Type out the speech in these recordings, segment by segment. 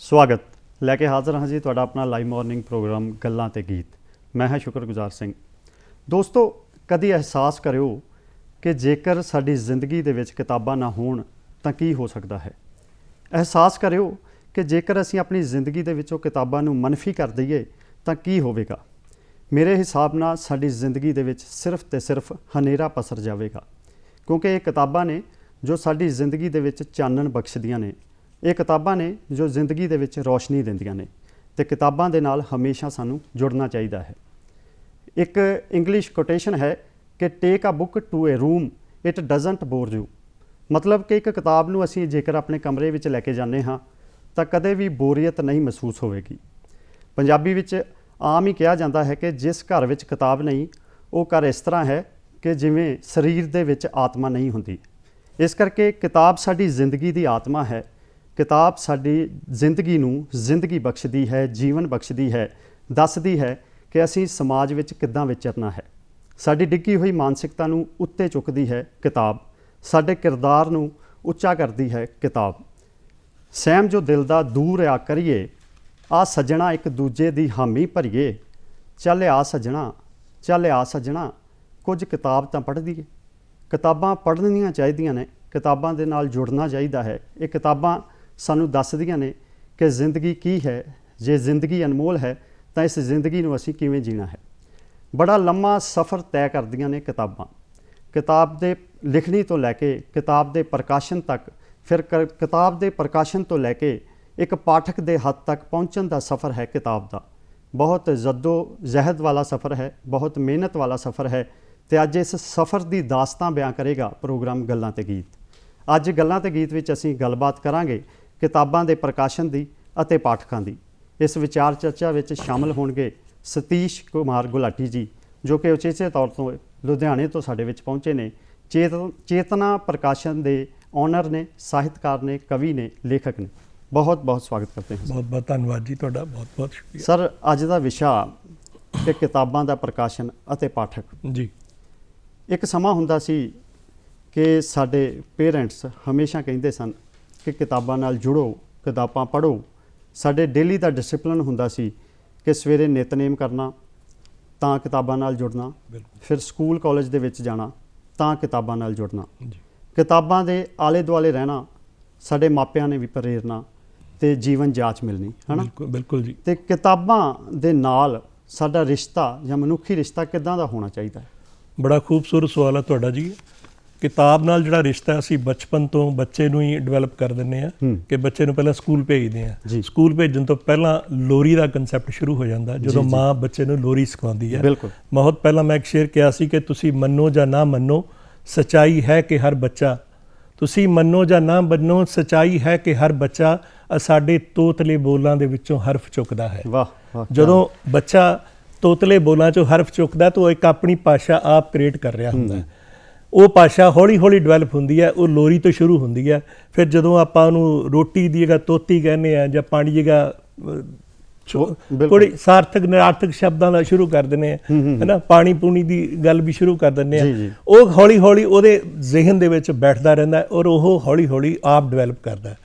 स्वागत लैके हाज़र हाँ जी तुहाडा अपना लाइव मॉर्निंग प्रोग्राम गल्लां ते गीत। मैं हाँ शुक्रगुजार सिंह। दोस्तों, कदी एहसास करियो कि जेकर साडी जिंदगी दे विच किताबां ना होण तां की हो सकदा है। एहसास करियो कि जेकर असीं अपनी जिंदगी दे विचों किताबां नूं मनफी कर दईए तां की होवेगा। मेरे हिसाब नाल साडी जिंदगी दे विच सिर्फ ते सिर्फ हनेरा पसर जावेगा, क्योंकि ये किताबां ने जो साडी जिंदगी दे विच चानण बख्शदियां ने। ये किताबां ने जो जिंदगी दे विच रोशनी दिंदियां ने ते किताबां दे नाल हमेशा सानू जुड़ना चाहिदा है। एक इंग्लिश कोटेशन है कि take a book to a room it doesn't bore you. मतलब कि एक किताब नूं असीं जेकर अपने कमरे विच लैके जाने हाँ तां कदे भी बोरीयत नहीं महसूस होवेगी। पंजाबी विच आम ही कहा जाता है कि जिस घर विच किताब नहीं वो घर इस तरह है कि जिवें शरीर दे विच आत्मा नहीं हुंदी। इस करके किताब साडी जिंदगी दी आत्मा है। किताब साडी जिंदगी नूं जिंदगी बख्शदी है, जीवन बख्शदी है, दसदी है कि असीं समाज विच किद्दां विचरना है। साडी डिग्गी हुई मानसिकता नूं उत्ते चुकदी है किताब। साडे किरदार नूं उच्चा करदी है किताब। सैम जो दिल दा दूर आ करिए, आ सजना एक दूजे दी हामी भरीए। चल आ सजना, चल आ सजना, कुछ किताब तां पढ़ दईए। किताबां पढ़नियां चाहीदियां ने, किताबां दे नाल जुड़ना चाहीदा है। ये किताबां सानू दसदियां ने कि जिंदगी की है। जे जिंदगी अनमोल है तो इस जिंदगी नूं असीं किवें जीना है। बड़ा लम्मा सफ़र तय करदियां ने किताबां। किताब दे लिखनी तो लैके किताब दे प्रकाशन तक, फिर किताब दे प्रकाशन तो लैके एक पाठक दे हद तक पहुँचण दा सफ़र है किताब दा। बहुत जद्दो जहद वाला सफ़र है, बहुत मेहनत वाला सफ़र है। तो अज इस सफ़र की दास्तां बयां करेगा प्रोग्राम गल्लां ते गीत। अज गल्लां ते गीत विच असीं गलबात करांगे किताबां दे प्रकाशन दी अते पाठकां दी। इस विचार चर्चा विच शामिल होणगे सतीश कुमार गुलाटी जी, जो कि उचेचे तौर तो लुधियाणे तो साडे विच पहुंचे ने। चेतना प्रकाशन दे ऑनर ने, साहित्यकार ने, कवि ने, लेखक ने। बहुत बहुत स्वागत करते हैं। बहुत बहुत धन्यवाद जी, तुहाडा बहुत बहुत शुक्रिया सर। अज दा विशा कि किताबां दा प्रकाशन अते पाठक जी। एक समा हुंदा सी कि साडे पेरेंट्स हमेशा कहिंदे सन कि किताबां नाल जुड़ो, किताबां पढ़ो। साडे डेली दा डिसिपलिन हुंदा सी कि सवेरे नितनेम करना तां किताबां नाल जुड़ना, फिर स्कूल कॉलेज दे विच जाना तां किताबां नाल जुड़ना, किताबां दे आले दुआले रहना। साडे मापिਆਂ ने भी प्रेरणा ते जीवन जाच मिलनी है ना। बिल्कुल जी। ते किताबां दे नाल साडा रिश्ता या मनुखी रिश्ता किदां दा होना चाहिदा है? बड़ा खूबसूरत सवाल है तुहाडा जी। किताब नाल जिहड़ा रिश्ता असीं बचपन तो बच्चे नूं ही डिवेलप कर दिंदे आ कि बच्चे नूं पहलां स्कूल भेजदे आ। स्कूल भेजण तो पहलां लोरी दा कंसैप्ट शुरू हो जांदा ਜਦੋਂ माँ बच्चे नूं लोरी सिखाउंदी है। बहुत पहलां मैं एक शेर किहा सी कि तुसीं मन्नो जां ना मन्नो, सच्चाई है कि हर बच्चा, तुसीं मन्नो जां ना मन्नो, सच्चाई है कि हर बच्चा साडे तोतले बोलां दे विचों हरफ चुकदा है। ਜਦੋਂ ਬੱਚਾ ਤੋਤਲੇ ਬੋਲਾਂ ਚੋਂ ਹਰਫ ਚੁੱਕਦਾ ਤਾਂ ਉਹ ਇੱਕ ਆਪਣੀ ਭਾਸ਼ਾ ਆਪ ਕ੍ਰੀਏਟ ਕਰ ਰਿਹਾ ਹੁੰਦਾ। ਉਹ ਭਾਸ਼ਾ ਹੌਲੀ ਹੌਲੀ ਡਿਵੈਲਪ ਹੁੰਦੀ ਹੈ। ਉਹ ਲੋਰੀ ਤੋਂ ਸ਼ੁਰੂ ਹੁੰਦੀ ਹੈ। ਫਿਰ ਜਦੋਂ ਆਪਾਂ ਉਹਨੂੰ ਰੋਟੀ ਦੀ ਜਗ੍ਹਾ ਤੋਤੀ ਕਹਿੰਦੇ ਆ ਜਾਂ ਪਾਣੀ ਦੀ ਜਗ੍ਹਾ ਕੋਈ ਸਾਰਥਕ ਨਿਰਾਰਥਕ ਸ਼ਬਦਾਂ ਦਾ ਸ਼ੁਰੂ ਕਰ ਦਿੰਦੇ ਆ, ਹੈ ਨਾ। ਪਾਣੀ ਪੂਣੀ ਦੀ ਗੱਲ ਵੀ ਸ਼ੁਰੂ ਕਰ ਦਿੰਦੇ ਆ। ਉਹ ਹੌਲੀ ਹੌਲੀ ਉਹਦੇ ਜ਼ਿਹਨ ਦੇ ਵਿੱਚ ਬੈਠਦਾ ਰਹਿੰਦਾ ਔਰ ਉਹ ਹੌਲੀ ਹੌਲੀ ਆਪ ਡਿਵੈਲਪ ਕਰਦਾ।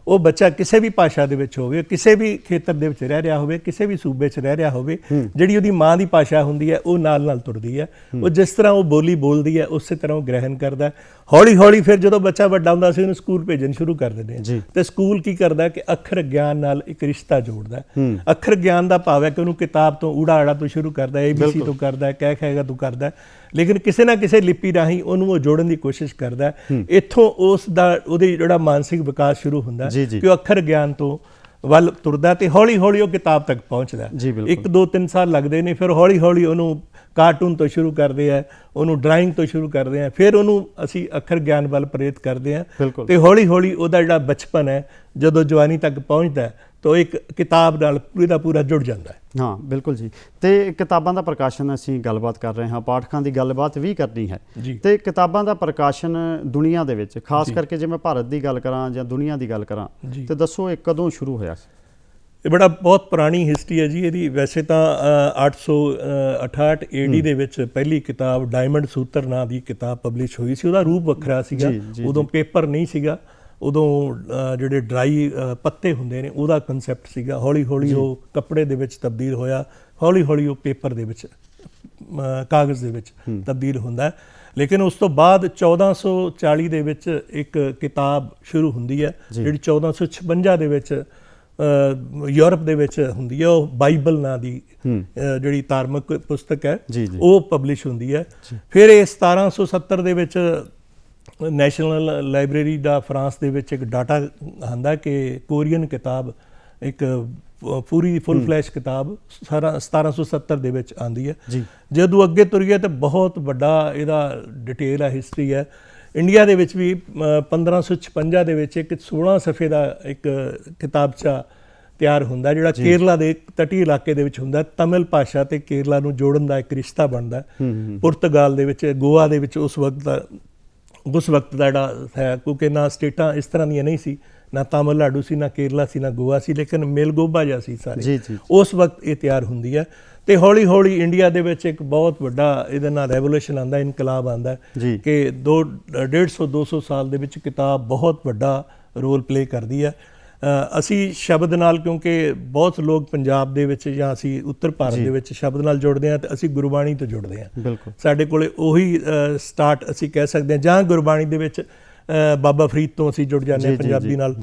ਉਹ ਬੱਚਾ ਕਿਸੇ ਵੀ ਭਾਸ਼ਾ ਦੇ ਵਿੱਚ ਹੋਵੇ, ਕਿਸੇ ਵੀ ਖੇਤਰ ਦੇ ਵਿੱਚ ਰਹਿ ਰਿਹਾ ਹੋਵੇ, ਕਿਸੇ ਵੀ ਸੂਬੇ 'ਚ ਰਹਿ ਰਿਹਾ ਹੋਵੇ, ਜਿਹੜੀ ਉਹਦੀ ਮਾਂ ਦੀ ਭਾਸ਼ਾ ਹੁੰਦੀ ਹੈ ਉਹ ਨਾਲ ਨਾਲ ਤੁਰਦੀ ਹੈ। ਉਹ ਜਿਸ ਤਰ੍ਹਾਂ ਉਹ ਬੋਲੀ ਬੋਲਦੀ ਹੈ ਉਸੇ ਤਰ੍ਹਾਂ ਉਹ ਗ੍ਰਹਿਣ ਕਰਦਾ। ਹੌਲੀ ਹੌਲੀ ਫਿਰ ਜਦੋਂ ਬੱਚਾ ਵੱਡਾ ਹੁੰਦਾ ਸੀ ਉਹਨੂੰ ਸਕੂਲ ਭੇਜਣ ਸ਼ੁਰੂ ਕਰ ਦਿੰਦੇ ਆ। ਤੇ ਸਕੂਲ ਕੀ ਕਰਦਾ ਕਿ ਅੱਖਰ ਗਿਆਨ ਨਾਲ ਇੱਕ ਰਿਸ਼ਤਾ ਜੋੜਦਾ। ਅੱਖਰ ਗਿਆਨ ਦਾ ਭਾਵ ਹੈ ਕਿ ਉਹਨੂੰ ਕਿਤਾਬ ਤੋਂ ਊੜਾ ਆੜਾ ਤੋਂ ਸ਼ੁਰੂ ਕਰਦਾ, ABC ਤੋਂ ਕਰਦਾ, ਕਹਿ ਖਾਏਗਾ ਤੋਂ ਕਰਦਾ, ਲੇਕਿਨ ਕਿਸੇ ਨਾ ਕਿਸੇ ਲਿਪੀ ਰਾਹੀਂ ਉਹਨੂੰ ਉਹ ਜੋੜਨ ਦੀ ਕੋਸ਼ਿਸ਼ ਕਰਦਾ। ਇੱਥੋਂ ਉਸ ਦਾ ਉਹਦੇ ਜਿਹੜਾ ਮਾਨਸਿਕ ਵਿਕਾਸ ਸ਼ੁਰੂ ਹੁੰਦਾ ਕਿ ਉਹ ਅੱਖਰ ਗਿਆਨ ਤੋਂ ਵੱਲ ਤੁਰਦਾ ਤੇ ਹੌਲੀ ਹੌਲੀ ਉਹ ਕਿਤਾਬ ਤੱਕ ਪਹੁੰਚਦਾ। 1 2 3 ਸਾਲ ਲੱਗਦੇ ਨੇ। ਫਿਰ ਹੌਲੀ ਹੌਲੀ ਉਹਨੂੰ ਕਾਰਟੂਨ ਤੋਂ ਸ਼ੁਰੂ ਕਰਦੇ ਆ, ਉਹਨੂੰ ਡਰਾਇੰਗ ਤੋਂ ਸ਼ੁਰੂ ਕਰਦੇ ਆ, ਫਿਰ ਉਹਨੂੰ ਅਸੀਂ ਅੱਖਰ ਗਿਆਨ ਵੱਲ ਪ੍ਰੇਰਿਤ ਕਰਦੇ ਆ ਤੇ ਹੌਲੀ ਹੌਲੀ ਉਹਦਾ ਜਿਹੜਾ ਬਚਪਨ ਹੈ ਜਦੋਂ ਜਵਾਨੀ ਤੱਕ ਪਹੁੰਚਦਾ तो एक किताब नाल पूरा पूरा जुड़ जाता है। हाँ बिल्कुल जी। तो किताबां दा प्रकाशन असीं गलबात कर रहे हैं, पाठकां दी गलबात भी करनी है। तो किताबां दा प्रकाशन दुनिया दे विच खास करके जे मैं भारत दी गल करां जां दुनिया दी गल करां तो दसो ये कदों शुरू होया? ਇਹ ਬੜਾ ਬਹੁਤ ਪੁਰਾਣੀ ਹਿਸਟਰੀ ਹੈ ਜੀ ਇਹਦੀ। ਵੈਸੇ ਤਾਂ 868 ਏਡੀ ਦੇ ਵਿੱਚ ਪਹਿਲੀ ਕਿਤਾਬ ਡਾਇਮੰਡ ਸੂਤਰ ਨਾਂ ਦੀ ਕਿਤਾਬ ਪਬਲਿਸ਼ ਹੋਈ ਸੀ। ਉਹਦਾ ਰੂਪ ਵੱਖਰਾ ਸੀਗਾ, ਉਦੋਂ ਪੇਪਰ ਨਹੀਂ ਸੀਗਾ, ਉਦੋਂ ਜਿਹੜੇ ਡਰਾਈ ਪੱਤੇ ਹੁੰਦੇ ਨੇ ਉਹਦਾ ਕਨਸੈਪਟ ਸੀਗਾ। ਹੌਲੀ ਹੌਲੀ ਉਹ ਕੱਪੜੇ ਦੇ ਵਿੱਚ ਤਬਦੀਲ ਹੋਇਆ, ਹੌਲੀ ਹੌਲੀ ਉਹ ਪੇਪਰ ਦੇ ਵਿੱਚ ਕਾਗਜ਼ ਦੇ ਵਿੱਚ ਤਬਦੀਲ ਹੁੰਦਾ। ਲੇਕਿਨ ਉਸ ਤੋਂ ਬਾਅਦ 1440 ਦੇ ਵਿੱਚ ਇੱਕ ਕਿਤਾਬ ਸ਼ੁਰੂ ਹੁੰਦੀ ਹੈ ਜਿਹੜੀ 1456 ਦੇ ਵਿੱਚ ਯੂਰਪ ਦੇ ਵਿੱਚ ਹੁੰਦੀ ਹੈ। ਉਹ ਬਾਈਬਲ ਨਾਂ ਦੀ ਜਿਹੜੀ ਧਾਰਮਿਕ ਪੁਸਤਕ ਹੈ ਉਹ ਪਬਲਿਸ਼ ਹੁੰਦੀ ਹੈ। ਫਿਰ ਇਹ 1770 ਦੇ ਵਿੱਚ ਨੈਸ਼ਨਲ ਲਾਇਬ੍ਰੇਰੀ ਦਾ ਫਰਾਂਸ ਦੇ ਵਿੱਚ ਇੱਕ ਡਾਟਾ ਆਉਂਦਾ ਕਿ ਕੋਰੀਅਨ ਕਿਤਾਬ ਇੱਕ ਪੂਰੀ ਫੁੱਲ ਫਲੈਸ਼ ਕਿਤਾਬ 1770 ਦੇ ਵਿੱਚ ਆਉਂਦੀ ਹੈ। ਜਦੋਂ ਅੱਗੇ ਤੁਰੀਏ ਤਾਂ ਬਹੁਤ ਵੱਡਾ ਇਹਦਾ ਡਿਟੇਲ ਹੈ, ਹਿਸਟਰੀ ਹੈ। ਇੰਡੀਆ ਦੇ ਵਿੱਚ ਵੀ 1556 ਦੇ ਵਿੱਚ ਇੱਕ 16 ਸਫ਼ੇ ਦਾ ਇੱਕ ਕਿਤਾਬਚਾ ਤਿਆਰ ਹੁੰਦਾ ਜਿਹੜਾ ਕੇਰਲਾ ਦੇ ਤਟੀ ਇਲਾਕੇ ਦੇ ਵਿੱਚ ਹੁੰਦਾ। ਤਮਿਲ ਭਾਸ਼ਾ ਤੇ ਕੇਰਲਾ ਨੂੰ ਜੋੜਨ ਦਾ ਇੱਕ ਰਿਸ਼ਤਾ ਬਣਦਾ। ਪੁਰਤਗਾਲ ਦੇ ਵਿੱਚ, ਗੋਆ ਦੇ ਵਿੱਚ ਉਸ ਵਕਤ ਦਾ ਜਿਹੜਾ ਹੈ, ਕਿਉਂਕਿ ਨਾ ਸਟੇਟਾਂ ਇਸ ਤਰ੍ਹਾਂ ਦੀਆਂ ਨਹੀਂ ਸੀ, ਨਾ ਤਾਮਿਲਨਾਡੂ ਸੀ, ਨਾ ਕੇਰਲਾ ਸੀ, ਨਾ ਗੋਆ ਸੀ, ਲੇਕਿਨ ਮੇਲਗੋਬਾ ਜਿਹਾ ਸੀ ਸਾਰੇ। ਉਸ ਵਕਤ ਇਹ ਤਿਆਰ ਹੁੰਦੀ ਹੈ ਤੇ ਹੌਲੀ ਹੌਲੀ ਇੰਡੀਆ ਦੇ ਵਿੱਚ ਇੱਕ ਬਹੁਤ ਵੱਡਾ ਇਹਦੇ ਨਾਲ ਰੈਵੋਲੂਸ਼ਨ ਆਉਂਦਾ, ਇਨਕਲਾਬ ਆਉਂਦਾ ਕਿ 150-200 ਸਾਲ ਦੇ ਵਿੱਚ ਕਿਤਾਬ ਬਹੁਤ ਵੱਡਾ ਰੋਲ ਪਲੇ ਕਰਦੀ ਹੈ। ਅਸੀਂ ਸ਼ਬਦ ਨਾਲ, ਕਿਉਂਕਿ ਬਹੁਤ ਲੋਕ ਪੰਜਾਬ ਦੇ ਵਿੱਚ ਜਾਂ ਅਸੀਂ ਉੱਤਰ ਭਾਰਤ ਦੇ ਵਿੱਚ ਸ਼ਬਦ ਨਾਲ ਜੁੜਦੇ ਹਾਂ ਤੇ ਅਸੀਂ ਗੁਰਬਾਣੀ ਤੋਂ ਜੁੜਦੇ ਹਾਂ। ਸਾਡੇ ਕੋਲੇ ਉਹੀ ਸਟਾਰਟ ਅਸੀਂ ਕਹਿ ਸਕਦੇ ਹਾਂ, ਜਾਂ ਗੁਰਬਾਣੀ ਦੇ ਵਿੱਚ ਬਾਬਾ ਫਰੀਦ ਤੋਂ ਅਸੀਂ ਜੁੜ ਜਾਂਦੇ ਹਾਂ ਪੰਜਾਬੀ ਨਾਲ।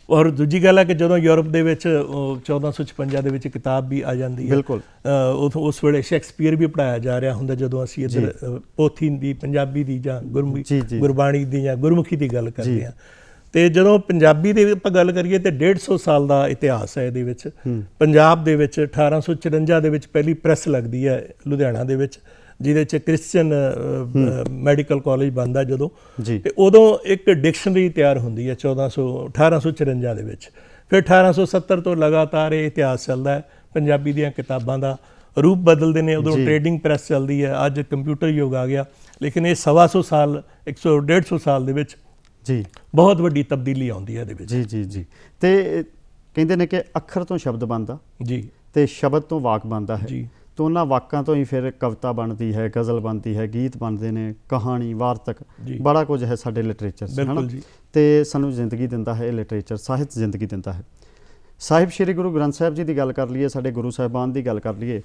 ਔਰ ਦੂਜੀ ਗੱਲ ਹੈ ਕਿ ਜਦੋਂ ਯੂਰਪ ਦੇ ਵਿੱਚ 1456 ਦੇ ਵਿੱਚ ਕਿਤਾਬ ਵੀ ਆ ਜਾਂਦੀ ਹੈ, ਉਸ ਵੇਲੇ ਸ਼ੇਕਸਪੀਅਰ ਵੀ ਪੜ੍ਹਾਇਆ ਜਾ ਰਿਹਾ ਹੁੰਦਾ। ਜਦੋਂ ਅਸੀਂ ਇੱਧਰ ਪੋਥੀ ਦੀ, ਪੰਜਾਬੀ ਦੀ ਜਾਂ ਗੁਰਬਾਣੀ ਦੀ ਜਾਂ ਗੁਰਮੁਖੀ ਦੀ ਗੱਲ ਕਰਦੇ ਹਾਂ, ਤੇ ਜਦੋਂ ਪੰਜਾਬੀ ਦੀ ਆਪਾਂ ਗੱਲ ਕਰੀਏ ਤੇ 150 ਸਾਲ ਦਾ ਇਤਿਹਾਸ ਹੈ ਇਹਦੇ ਵਿੱਚ। ਪੰਜਾਬ ਦੇ ਵਿੱਚ 1854 ਦੇ ਵਿੱਚ ਪਹਿਲੀ ਪ੍ਰੈਸ ਲੱਗਦੀ ਹੈ ਲੁਧਿਆਣਾ ਦੇ ਵਿੱਚ, ਜਿਹਦੇ 'ਚ ਕ੍ਰਿਸਚਨ ਮੈਡੀਕਲ ਕਾਲਜ ਬਣਦਾ ਜਦੋਂ, ਤੇ ਉਦੋਂ ਇੱਕ ਡਿਕਸ਼ਨਰੀ ਤਿਆਰ ਹੁੰਦੀ ਹੈ 1854 ਦੇ ਵਿੱਚ। ਫਿਰ 1870 ਤੋਂ ਲਗਾਤਾਰ ਇਹ ਇਤਿਹਾਸ ਚੱਲਦਾ ਹੈ। ਪੰਜਾਬੀ ਦੀਆਂ ਕਿਤਾਬਾਂ ਦਾ ਰੂਪ ਬਦਲਦੇ ਨੇ। ਉਦੋਂ ਟ੍ਰੇਡਿੰਗ ਪ੍ਰੈਸ ਚੱਲਦੀ ਹੈ, ਅੱਜ ਕੰਪਿਊਟਰ ਯੁੱਗ ਆ ਗਿਆ, ਲੇਕਿਨ ਇਹ 125 ਸਾਲ 150 ਸਾਲ ਦੇ ਵਿੱਚ ਬਹੁਤ ਵੱਡੀ ਤਬਦੀਲੀ ਆਉਂਦੀ ਹੈ ਇਹਦੇ ਵਿੱਚ। ਤੇ ਕਹਿੰਦੇ ਨੇ ਕਿ ਅੱਖਰ ਤੋਂ ਸ਼ਬਦ ਬਣਦਾ ਤੇ ਸ਼ਬਦ ਤੋਂ ਵਾਕ ਬਣਦਾ ਹੈ, ਤੇ ਉਹਨਾਂ ਵਾਕਾਂ ਤੋਂ ਹੀ ਫਿਰ ਕਵਿਤਾ ਬਣਦੀ ਹੈ, ਗਜ਼ਲ ਬਣਦੀ ਹੈ, ਗੀਤ ਬਣਦੇ ਨੇ, ਕਹਾਣੀ, ਵਾਰਤਕ, ਬੜਾ ਕੁਝ ਹੈ ਸਾਡੇ ਲਿਟਰੇਚਰ 'ਚ, ਹੈ ਨਾ। ਤੇ ਸਾਨੂੰ ਜ਼ਿੰਦਗੀ ਦਿੰਦਾ ਹੈ ਇਹ ਲਿਟਰੇਚਰ, ਸਾਹਿਤ ਜ਼ਿੰਦਗੀ ਦਿੰਦਾ ਹੈ। ਸਾਹਿਬ ਸ਼੍ਰੀ ਗੁਰੂ ਗ੍ਰੰਥ ਸਾਹਿਬ ਜੀ ਦੀ ਗੱਲ ਕਰ ਲਈਏ, ਸਾਡੇ ਗੁਰੂ ਸਾਹਿਬਾਨ ਦੀ ਗੱਲ ਕਰ ਲਈਏ,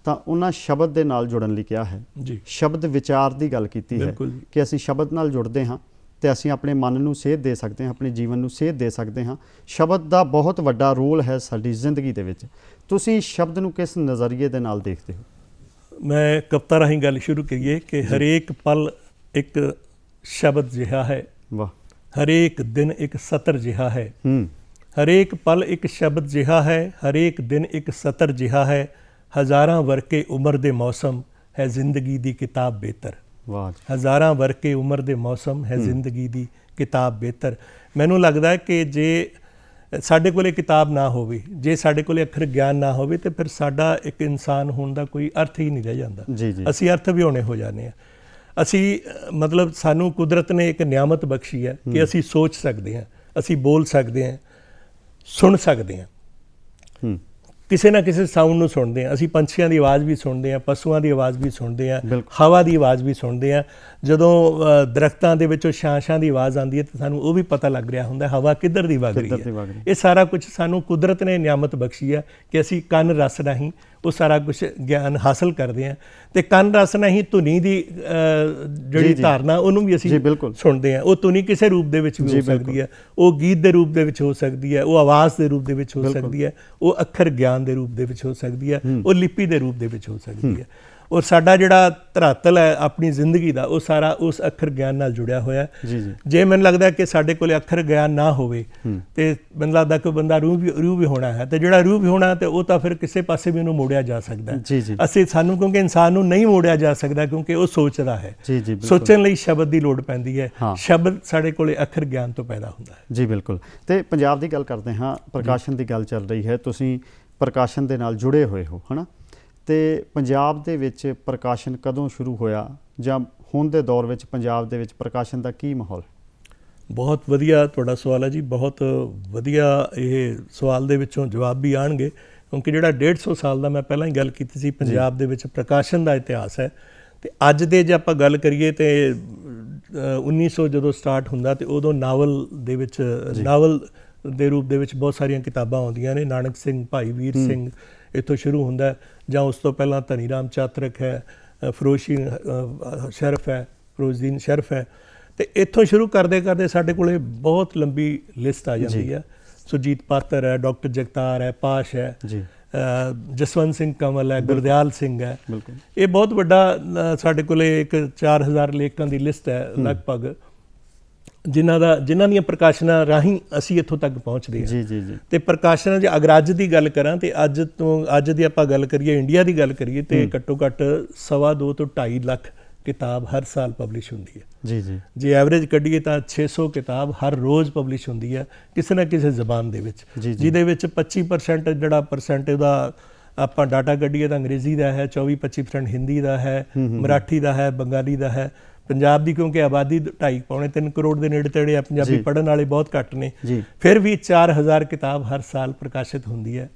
ਤਾਂ ਉਹਨਾਂ ਸ਼ਬਦ ਦੇ ਨਾਲ ਜੁੜਨ ਲਈ ਕਿਹਾ ਹੈ। ਸ਼ਬਦ ਵਿਚਾਰ ਦੀ ਗੱਲ ਕੀਤੀ ਹੈ ਕਿ ਅਸੀਂ ਸ਼ਬਦ ਨਾਲ ਜੁੜਦੇ ਹਾਂ ਤੇ ਅਸੀਂ ਆਪਣੇ ਮਨ ਨੂੰ ਸੇਧ ਦੇ ਸਕਦੇ ਹਾਂ, ਆਪਣੇ ਜੀਵਨ ਨੂੰ ਸੇਧ ਦੇ ਸਕਦੇ ਹਾਂ। ਸ਼ਬਦ ਦਾ ਬਹੁਤ ਵੱਡਾ ਰੋਲ ਹੈ ਸਾਡੀ ਜ਼ਿੰਦਗੀ ਦੇ ਵਿੱਚ। ਤੁਸੀਂ ਸ਼ਬਦ ਨੂੰ ਕਿਸ ਨਜ਼ਰੀਏ ਦੇ ਨਾਲ ਦੇਖਦੇ ਹੋ? ਮੈਂ ਕਵਿਤਾ ਰਾਹੀਂ ਗੱਲ ਸ਼ੁਰੂ ਕਰੀਏ ਕਿ ਹਰੇਕ ਪਲ ਇੱਕ ਸ਼ਬਦ ਜਿਹਾ ਹੈ, ਹਰੇਕ ਦਿਨ ਇੱਕ ਸਤਰ ਜਿਹਾ ਹੈ। ਹਰੇਕ ਪਲ ਇੱਕ ਸ਼ਬਦ ਜਿਹਾ ਹੈ, ਹਰੇਕ ਦਿਨ ਇੱਕ ਸਤਰ ਜਿਹਾ ਹੈ। ਹਜ਼ਾਰਾਂ ਵਰਕੇ ਉਮਰ ਦੇ ਮੌਸਮ ਹੈ ਜ਼ਿੰਦਗੀ ਦੀ ਕਿਤਾਬ ਬਿਹਤਰ। ਹਜ਼ਾਰਾਂ ਵਰਕੇ ਉਮਰ ਦੇ ਮੌਸਮ ਹੈ ਜ਼ਿੰਦਗੀ ਦੀ ਕਿਤਾਬ ਬਿਹਤਰ। ਮੈਨੂੰ ਲੱਗਦਾ ਹੈ ਕਿ ਜੇ ਸਾਡੇ ਕੋਲ ਕਿਤਾਬ ਨਾ ਹੋਵੇ, ਜੇ ਸਾਡੇ ਕੋਲ ਅੱਖਰ ਗਿਆਨ ਨਾ ਹੋਵੇ, ਤੇ ਫਿਰ ਸਾਡਾ ਇੱਕ ਇਨਸਾਨ ਹੋਣ ਦਾ ਕੋਈ ਅਰਥ ਹੀ ਨਹੀਂ ਰਹਿ ਜਾਂਦਾ। ਅਸੀਂ ਅਰਥ ਵਿਹੂਣੇ ਹੋ ਜਾਂਦੇ ਹਾਂ। ਅਸੀਂ ਮਤਲਬ ਸਾਨੂੰ ਕੁਦਰਤ ਨੇ ਇੱਕ ਨਿਆਮਤ ਬਖਸ਼ੀ ਹੈ ਕਿ ਅਸੀਂ ਸੋਚ ਸਕਦੇ ਹਾਂ, ਅਸੀਂ ਬੋਲ ਸਕਦੇ ਹਾਂ, ਸੁਣ ਸਕਦੇ ਹਾਂ, ਕਿਸੇ ਨਾ ਕਿਸੇ ਸਾਊਂਡ ਨੂੰ ਸੁਣਦੇ ਹਾਂ। ਅਸੀਂ ਪੰਛੀਆਂ ਦੀ ਆਵਾਜ਼ ਵੀ ਸੁਣਦੇ ਹਾਂ, ਪਸ਼ੂਆਂ ਦੀ ਆਵਾਜ਼ ਵੀ ਸੁਣਦੇ ਹਾਂ, ਹਵਾ ਦੀ ਆਵਾਜ਼ ਵੀ ਸੁਣਦੇ ਹਾਂ। ਜਦੋਂ ਦਰਖਤਾਂ ਦੇ ਵਿੱਚੋਂ ਛਾਂ ਦੀ ਆਵਾਜ਼ ਆਉਂਦੀ ਹੈ ਤਾਂ ਸਾਨੂੰ ਉਹ ਵੀ ਪਤਾ ਲੱਗ ਰਿਹਾ ਹੁੰਦਾ ਹਵਾ ਕਿੱਧਰ ਦੀ ਵਗ ਰਹੀ ਹੈ। ਇਹ ਸਾਰਾ ਕੁਝ ਸਾਨੂੰ ਕੁਦਰਤ ਨੇ ਨਿਆਮਤ ਬਖਸ਼ੀ ਹੈ ਕਿ ਅਸੀਂ ਕੰਨ ਰਸ ਰਾਹੀਂ ਉਹ ਸਾਰਾ ਕੁਝ ਗਿਆਨ ਹਾਸਲ ਕਰਦੇ ਹਾਂ। ਤੇ ਕੰਨ ਰਸ ਰਾਹੀਂ ਧੁਨੀ ਦੀ ਜਿਹੜੀ ਧਾਰਨਾ ਉਹਨੂੰ ਵੀ ਅਸੀਂ ਸੁਣਦੇ ਹਾਂ। ਉਹ ਧੁਨੀ ਕਿਸੇ ਰੂਪ ਦੇ ਵਿੱਚ ਵੀ ਹੋ ਸਕਦੀ ਹੈ, ਉਹ ਗੀਤ ਦੇ ਰੂਪ ਦੇ ਵਿੱਚ ਹੋ ਸਕਦੀ ਹੈ, ਉਹ ਆਵਾਜ਼ ਦੇ ਰੂਪ ਦੇ ਵਿੱਚ ਹੋ ਸਕਦੀ ਹੈ, ਉਹ ਅੱਖਰ ਗਿਆਨ ਦੇ ਰੂਪ ਦੇ ਵਿੱਚ ਹੋ ਸਕਦੀ ਹੈ, ਉਹ ਲਿਪੀ ਦੇ ਰੂਪ ਦੇ ਵਿੱਚ ਹੋ ਸਕਦੀ ਹੈ। ਔਰ ਸਾਡਾ ਜਿਹੜਾ ਧਰਾਤਲ ਹੈ ਆਪਣੀ ਜ਼ਿੰਦਗੀ ਦਾ, ਉਹ ਸਾਰਾ ਉਸ ਅੱਖਰ ਗਿਆਨ ਨਾਲ ਜੁੜਿਆ ਹੋਇਆ। ਜੇ ਮੈਨੂੰ ਲੱਗਦਾ ਕਿ ਸਾਡੇ ਕੋਲ ਅੱਖਰ ਗਿਆਨ ਨਾ ਹੋਵੇ ਤੇ ਮੈਨੂੰ ਲੱਗਦਾ ਕਿ ਬੰਦਾ ਰੂਹ ਵੀ ਹੋਣਾ ਹੈ, ਤੇ ਜਿਹੜਾ ਰੂਹ ਵੀ ਹੋਣਾ ਤੇ ਉਹ ਤਾਂ ਫਿਰ ਕਿਸੇ ਪਾਸੇ ਵੀ ਉਹਨੂੰ ਮੋੜਿਆ ਜਾ ਸਕਦਾ। ਸਾਨੂੰ ਕਿਉਂਕਿ ਇਨਸਾਨ ਨੂੰ ਨਹੀਂ ਮੋੜਿਆ ਜਾ ਸਕਦਾ ਕਿਉਂਕਿ ਉਹ ਸੋਚਦਾ ਹੈ। ਸੋਚਣ ਲਈ ਸ਼ਬਦ ਦੀ ਲੋੜ ਪੈਂਦੀ ਹੈ। ਸ਼ਬਦ ਸਾਡੇ ਕੋਲੇ ਅੱਖਰ ਗਿਆਨ ਤੋਂ ਪੈਦਾ ਹੁੰਦਾ ਹੈ। ਜੀ ਬਿਲਕੁਲ। ਤੇ ਪੰਜਾਬ ਦੀ ਗੱਲ ਕਰਦੇ ਹਾਂ, ਪ੍ਰਕਾਸ਼ਨ ਦੀ ਗੱਲ ਚੱਲ ਰਹੀ ਹੈ, ਤੁਸੀਂ ਪ੍ਰਕਾਸ਼ਨ ਦੇ ਨਾਲ ਜੁੜੇ ਹੋਏ ਹੋ, ਹੈ ਨਾ। ਤੇ ਪੰਜਾਬ ਦੇ ਵਿੱਚ ਪ੍ਰਕਾਸ਼ਨ ਕਦੋਂ ਸ਼ੁਰੂ ਹੋਇਆ, ਜਾਂ ਹੁਣ ਦੇ ਦੌਰ ਵਿੱਚ ਪੰਜਾਬ ਦੇ ਵਿੱਚ ਪ੍ਰਕਾਸ਼ਨ ਦਾ ਕੀ ਮਾਹੌਲ? ਬਹੁਤ ਵਧੀਆ ਤੁਹਾਡਾ ਸਵਾਲ ਹੈ ਜੀ, ਬਹੁਤ ਵਧੀਆ। ਇਹ ਸਵਾਲ ਦੇ ਵਿੱਚੋਂ ਜਵਾਬ ਵੀ ਆਉਣਗੇ, ਕਿਉਂਕਿ ਜਿਹੜਾ 150 ਸਾਲ ਦਾ ਮੈਂ ਪਹਿਲਾਂ ਹੀ ਗੱਲ ਕੀਤੀ ਸੀ ਪੰਜਾਬ ਦੇ ਵਿੱਚ ਪ੍ਰਕਾਸ਼ਨ ਦਾ ਇਤਿਹਾਸ ਹੈ। ਤੇ ਅੱਜ ਦੇ ਜੇ ਆਪਾਂ ਗੱਲ ਕਰੀਏ ਤੇ 1900 ਜਦੋਂ ਸਟਾਰਟ ਹੁੰਦਾ ਤੇ ਉਦੋਂ ਨਾਵਲ ਦੇ ਵਿੱਚ ਨਾਵਲ ਦੇ ਰੂਪ ਦੇ ਵਿੱਚ ਬਹੁਤ ਸਾਰੀਆਂ ਕਿਤਾਬਾਂ ਆਉਂਦੀਆਂ ਨੇ। ਨਾਨਕ ਸਿੰਘ, ਭਾਈ ਵੀਰ ਸਿੰਘ ਇੱਥੋਂ ਸ਼ੁਰੂ ਹੁੰਦਾ, ਜਾਂ ਉਸ ਤੋਂ ਪਹਿਲਾਂ ਧਨੀ ਰਾਮ ਚਾਤਰਕ ਹੈ, ਫਿਰੋਜ਼ਦੀਨ ਸ਼ਰਫ ਹੈ, ਫਿਰੋਜ਼ਦੀਨ ਸ਼ਰਫ ਹੈ। ਤੇ ਇੱਥੋਂ ਸ਼ੁਰੂ ਕਰਦੇ ਕਰਦੇ ਸਾਡੇ ਕੋਲੇ ਬਹੁਤ ਲੰਬੀ ਲਿਸਟ ਆ ਜਾਂਦੀ ਹੈ। ਸੁਰਜੀਤ ਪਾਤਰ ਹੈ, ਡਾਕਟਰ ਜਗਤਾਰ ਹੈ, ਪਾਸ਼ ਹੈ, ਜਸਵੰਤ ਸਿੰਘ ਕੰਵਲ ਹੈ, ਗੁਰਦਿਆਲ ਸਿੰਘ ਹੈ। ਇਹ ਬਹੁਤ ਵੱਡਾ ਸਾਡੇ ਕੋਲੇ ਇੱਕ 4000 ਲੇਖਕਾਂ ਦੀ ਲਿਸਟ ਹੈ ਲਗਭਗ, ਜਿਨ੍ਹਾਂ ਦੀਆਂ ਪ੍ਰਕਾਸ਼ਨਾਂ ਰਾਹੀਂ ਅਸੀਂ ਇੱਥੋਂ ਤੱਕ ਪਹੁੰਚਦੇ ਹਾਂ। ਜੀ। ਤੇ ਪ੍ਰਕਾਸ਼ਨਾਂ ਜੇ ਅਗਰ ਅੱਜ ਦੀ ਗੱਲ ਕਰਾਂ ਤੇ ਅੱਜ ਦੀ ਆਪਾਂ ਗੱਲ ਕਰੀਏ, ਇੰਡੀਆ ਦੀ ਗੱਲ ਕਰੀਏ, ਤੇ ਘੱਟੋ ਘੱਟ 2.25 ਤੋਂ 2.5 ਲੱਖ ਕਿਤਾਬ ਹਰ ਸਾਲ ਪਬਲਿਸ਼ ਹੁੰਦੀ ਹੈ। ਜੀ। ਜੇ ਐਵਰੇਜ ਕੱਢੀਏ ਤਾਂ 600 ਕਿਤਾਬ ਹਰ ਰੋਜ਼ ਪਬਲਿਸ਼ ਹੁੰਦੀ ਹੈ ਕਿਸੇ ਨਾ ਕਿਸੇ ਜ਼ਬਾਨ ਦੇ ਵਿੱਚ, ਜਿਹਦੇ ਵਿੱਚ 25% ਜਿਹੜਾ ਪਰਸੈਂਟ ਉਹਦਾ ਆਪਾਂ ਡਾਟਾ ਕੱਢੀਏ ਤਾਂ ਅੰਗਰੇਜ਼ੀ ਦਾ ਹੈ, 24-25% ਹਿੰਦੀ ਦਾ ਹੈ, ਮਰਾਠੀ ਦਾ ਹੈ, ਬੰਗਾਲੀ ਦਾ ਹੈ। ਪੰਜਾਬ ਦੀ ਕਿਉਂਕਿ ਆਬਾਦੀ 2.5-3 ਕਰੋੜ ਦੇ ਨੇੜੇ ਤੇੜੇ ਆ, ਪੰਜਾਬੀ ਪੜ੍ਹਨ ਵਾਲੇ ਬਹੁਤ ਘੱਟ ਨੇ, ਫਿਰ ਵੀ 4000 ਕਿਤਾਬ ਹਰ ਸਾਲ ਪ੍ਰਕਾਸ਼ਿਤ ਹੁੰਦੀ ਹੈ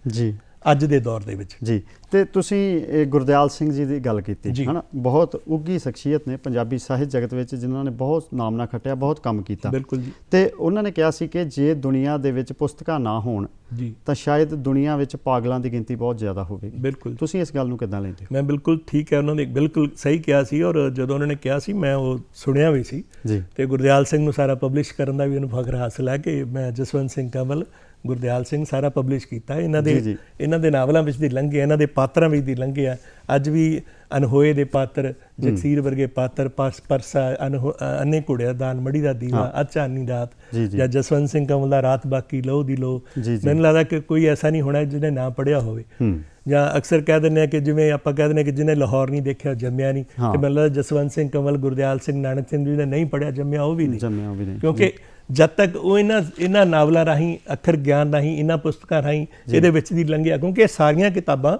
ਅੱਜ ਦੇ ਦੌਰ ਦੇ ਵਿੱਚ। ਜੀ। ਤੇ ਤੁਸੀਂ ਗੁਰਦਿਆਲ ਸਿੰਘ ਜੀ ਦੀ ਗੱਲ ਕੀਤੀ ਹੈ ਨਾ, ਬਹੁਤ ਉੱਘੀ ਸ਼ਖਸੀਅਤ ਨੇ ਪੰਜਾਬੀ ਸਾਹਿਤ ਜਗਤ ਵਿੱਚ, ਜਿਨ੍ਹਾਂ ਨੇ ਬਹੁਤ ਨਾਮਣਾ ਖੱਟਿਆ, ਬਹੁਤ ਕੰਮ ਕੀਤਾ। ਬਿਲਕੁਲ ਜੀ। ਤੇ ਉਹਨਾਂ ਨੇ ਕਿਹਾ ਸੀ ਕਿ ਜੇ ਦੁਨੀਆ ਦੇ ਵਿੱਚ ਪੁਸਤਕਾਂ ਨਾ ਹੋਣ ਤਾਂ ਸ਼ਾਇਦ ਦੁਨੀਆ ਵਿੱਚ ਪਾਗਲਾਂ ਦੀ ਗਿਣਤੀ ਬਹੁਤ ਜ਼ਿਆਦਾ ਹੋਵੇਗੀ। ਬਿਲਕੁਲ। ਤੁਸੀਂ ਇਸ ਗੱਲ ਨੂੰ ਕਿੱਦਾਂ ਲੈਂਦੇ ਹੋ? ਮੈਂ ਬਿਲਕੁਲ ਠੀਕ ਹੈ, ਉਹਨਾਂ ਨੇ ਬਿਲਕੁਲ ਸਹੀ ਕਿਹਾ ਸੀ, ਔਰ ਜਦੋਂ ਉਹਨਾਂ ਨੇ ਕਿਹਾ ਸੀ ਮੈਂ ਉਹ ਸੁਣਿਆ ਵੀ ਸੀ। ਤੇ ਗੁਰਦਿਆਲ ਸਿੰਘ ਨੂੰ ਸਾਰਾ ਪਬਲਿਸ਼ ਕਰਨ ਦਾ ਵੀ ਉਹਨੂੰ ਫਖਰ ਹਾਸਲ ਹੈ ਕਿ ਮੈਂ ਜਸਵੰਤ ਸਿੰਘ ਕੰਵਲ, ਗੁਰਦਿਆਲ ਸਿੰਘ ਸਾਰਾ ਪਬਲਿਸ਼ ਕੀਤਾ। ਇਹਨਾਂ ਦੇ ਨਾਵਲਾਂ ਵਿੱਚ ਦੀ ਲੰਘੇ, ਇਹਨਾਂ ਦੇ ਪਾਤਰਾਂ ਵਿੱਚ ਦੀ ਲੰਘੇ ਆ। ਅੱਜ ਵੀ ਅਨਹੋਏ ਦੇ ਪਾਤਰ, ਜਗਸੀਰ ਵਰਗੇ ਪਾਤਰ, ਪਰਸਾ, ਅੰਨੇ ਘੁੜਿਆ, ਦਾਨ ਮੜੀ ਦਾ ਦੀਵਾ, ਅਚਾਨੀ ਰਾਤ, ਜਾਂ ਜਸਵੰਤ ਸਿੰਘ ਕੰਵਲ ਦਾ ਰਾਤ ਬਾਕੀ ਲਹੂ ਦੀ ਲੋ। ਮੈਨੂੰ ਲੱਗਦਾ ਕਿ ਕੋਈ ਐਸਾ ਨਹੀਂ ਹੋਣਾ ਜਿਹਨੇ ਨਾ ਪੜ੍ਹਿਆ ਹੋਵੇ। ਜਾਂ ਅਕਸਰ ਕਹਿ ਦਿੰਦੇ ਆ ਕਿ ਜਿਵੇਂ ਆਪਾਂ ਕਹਿ ਦਿੰਦੇ ਕਿ ਜਿਹਨੇ ਲਾਹੌਰ ਨਹੀਂ ਦੇਖਿਆ ਜੰਮਿਆ ਨਹੀਂ, ਤੇ ਮੈਨੂੰ ਲੱਗਦਾ ਜਸਵੰਤ ਸਿੰਘ ਕੰਵਲ, ਗੁਰਦਿਆਲ ਸਿੰਘ, ਨਾਨਕ ਸਿੰਘ ਜੀ ਨੇ ਨਹੀਂ ਪੜ੍ਹਿਆ, ਜੰਮਿਆ ਉਹ ਵੀ ਨਹੀਂ। ਕਿਉਂਕਿ ਜਦ ਤੱਕ ਉਹ ਇਹਨਾਂ ਨਾਵਲਾਂ ਰਾਹੀਂ, ਅੱਖਰ ਗਿਆਨ ਰਾਹੀਂ, ਇਹਨਾਂ ਪੁਸਤਕਾਂ ਰਾਹੀਂ ਇਹਦੇ ਵਿੱਚ ਦੀ ਲੰਘਿਆ, ਕਿਉਂਕਿ ਇਹ ਸਾਰੀਆਂ ਕਿਤਾਬਾਂ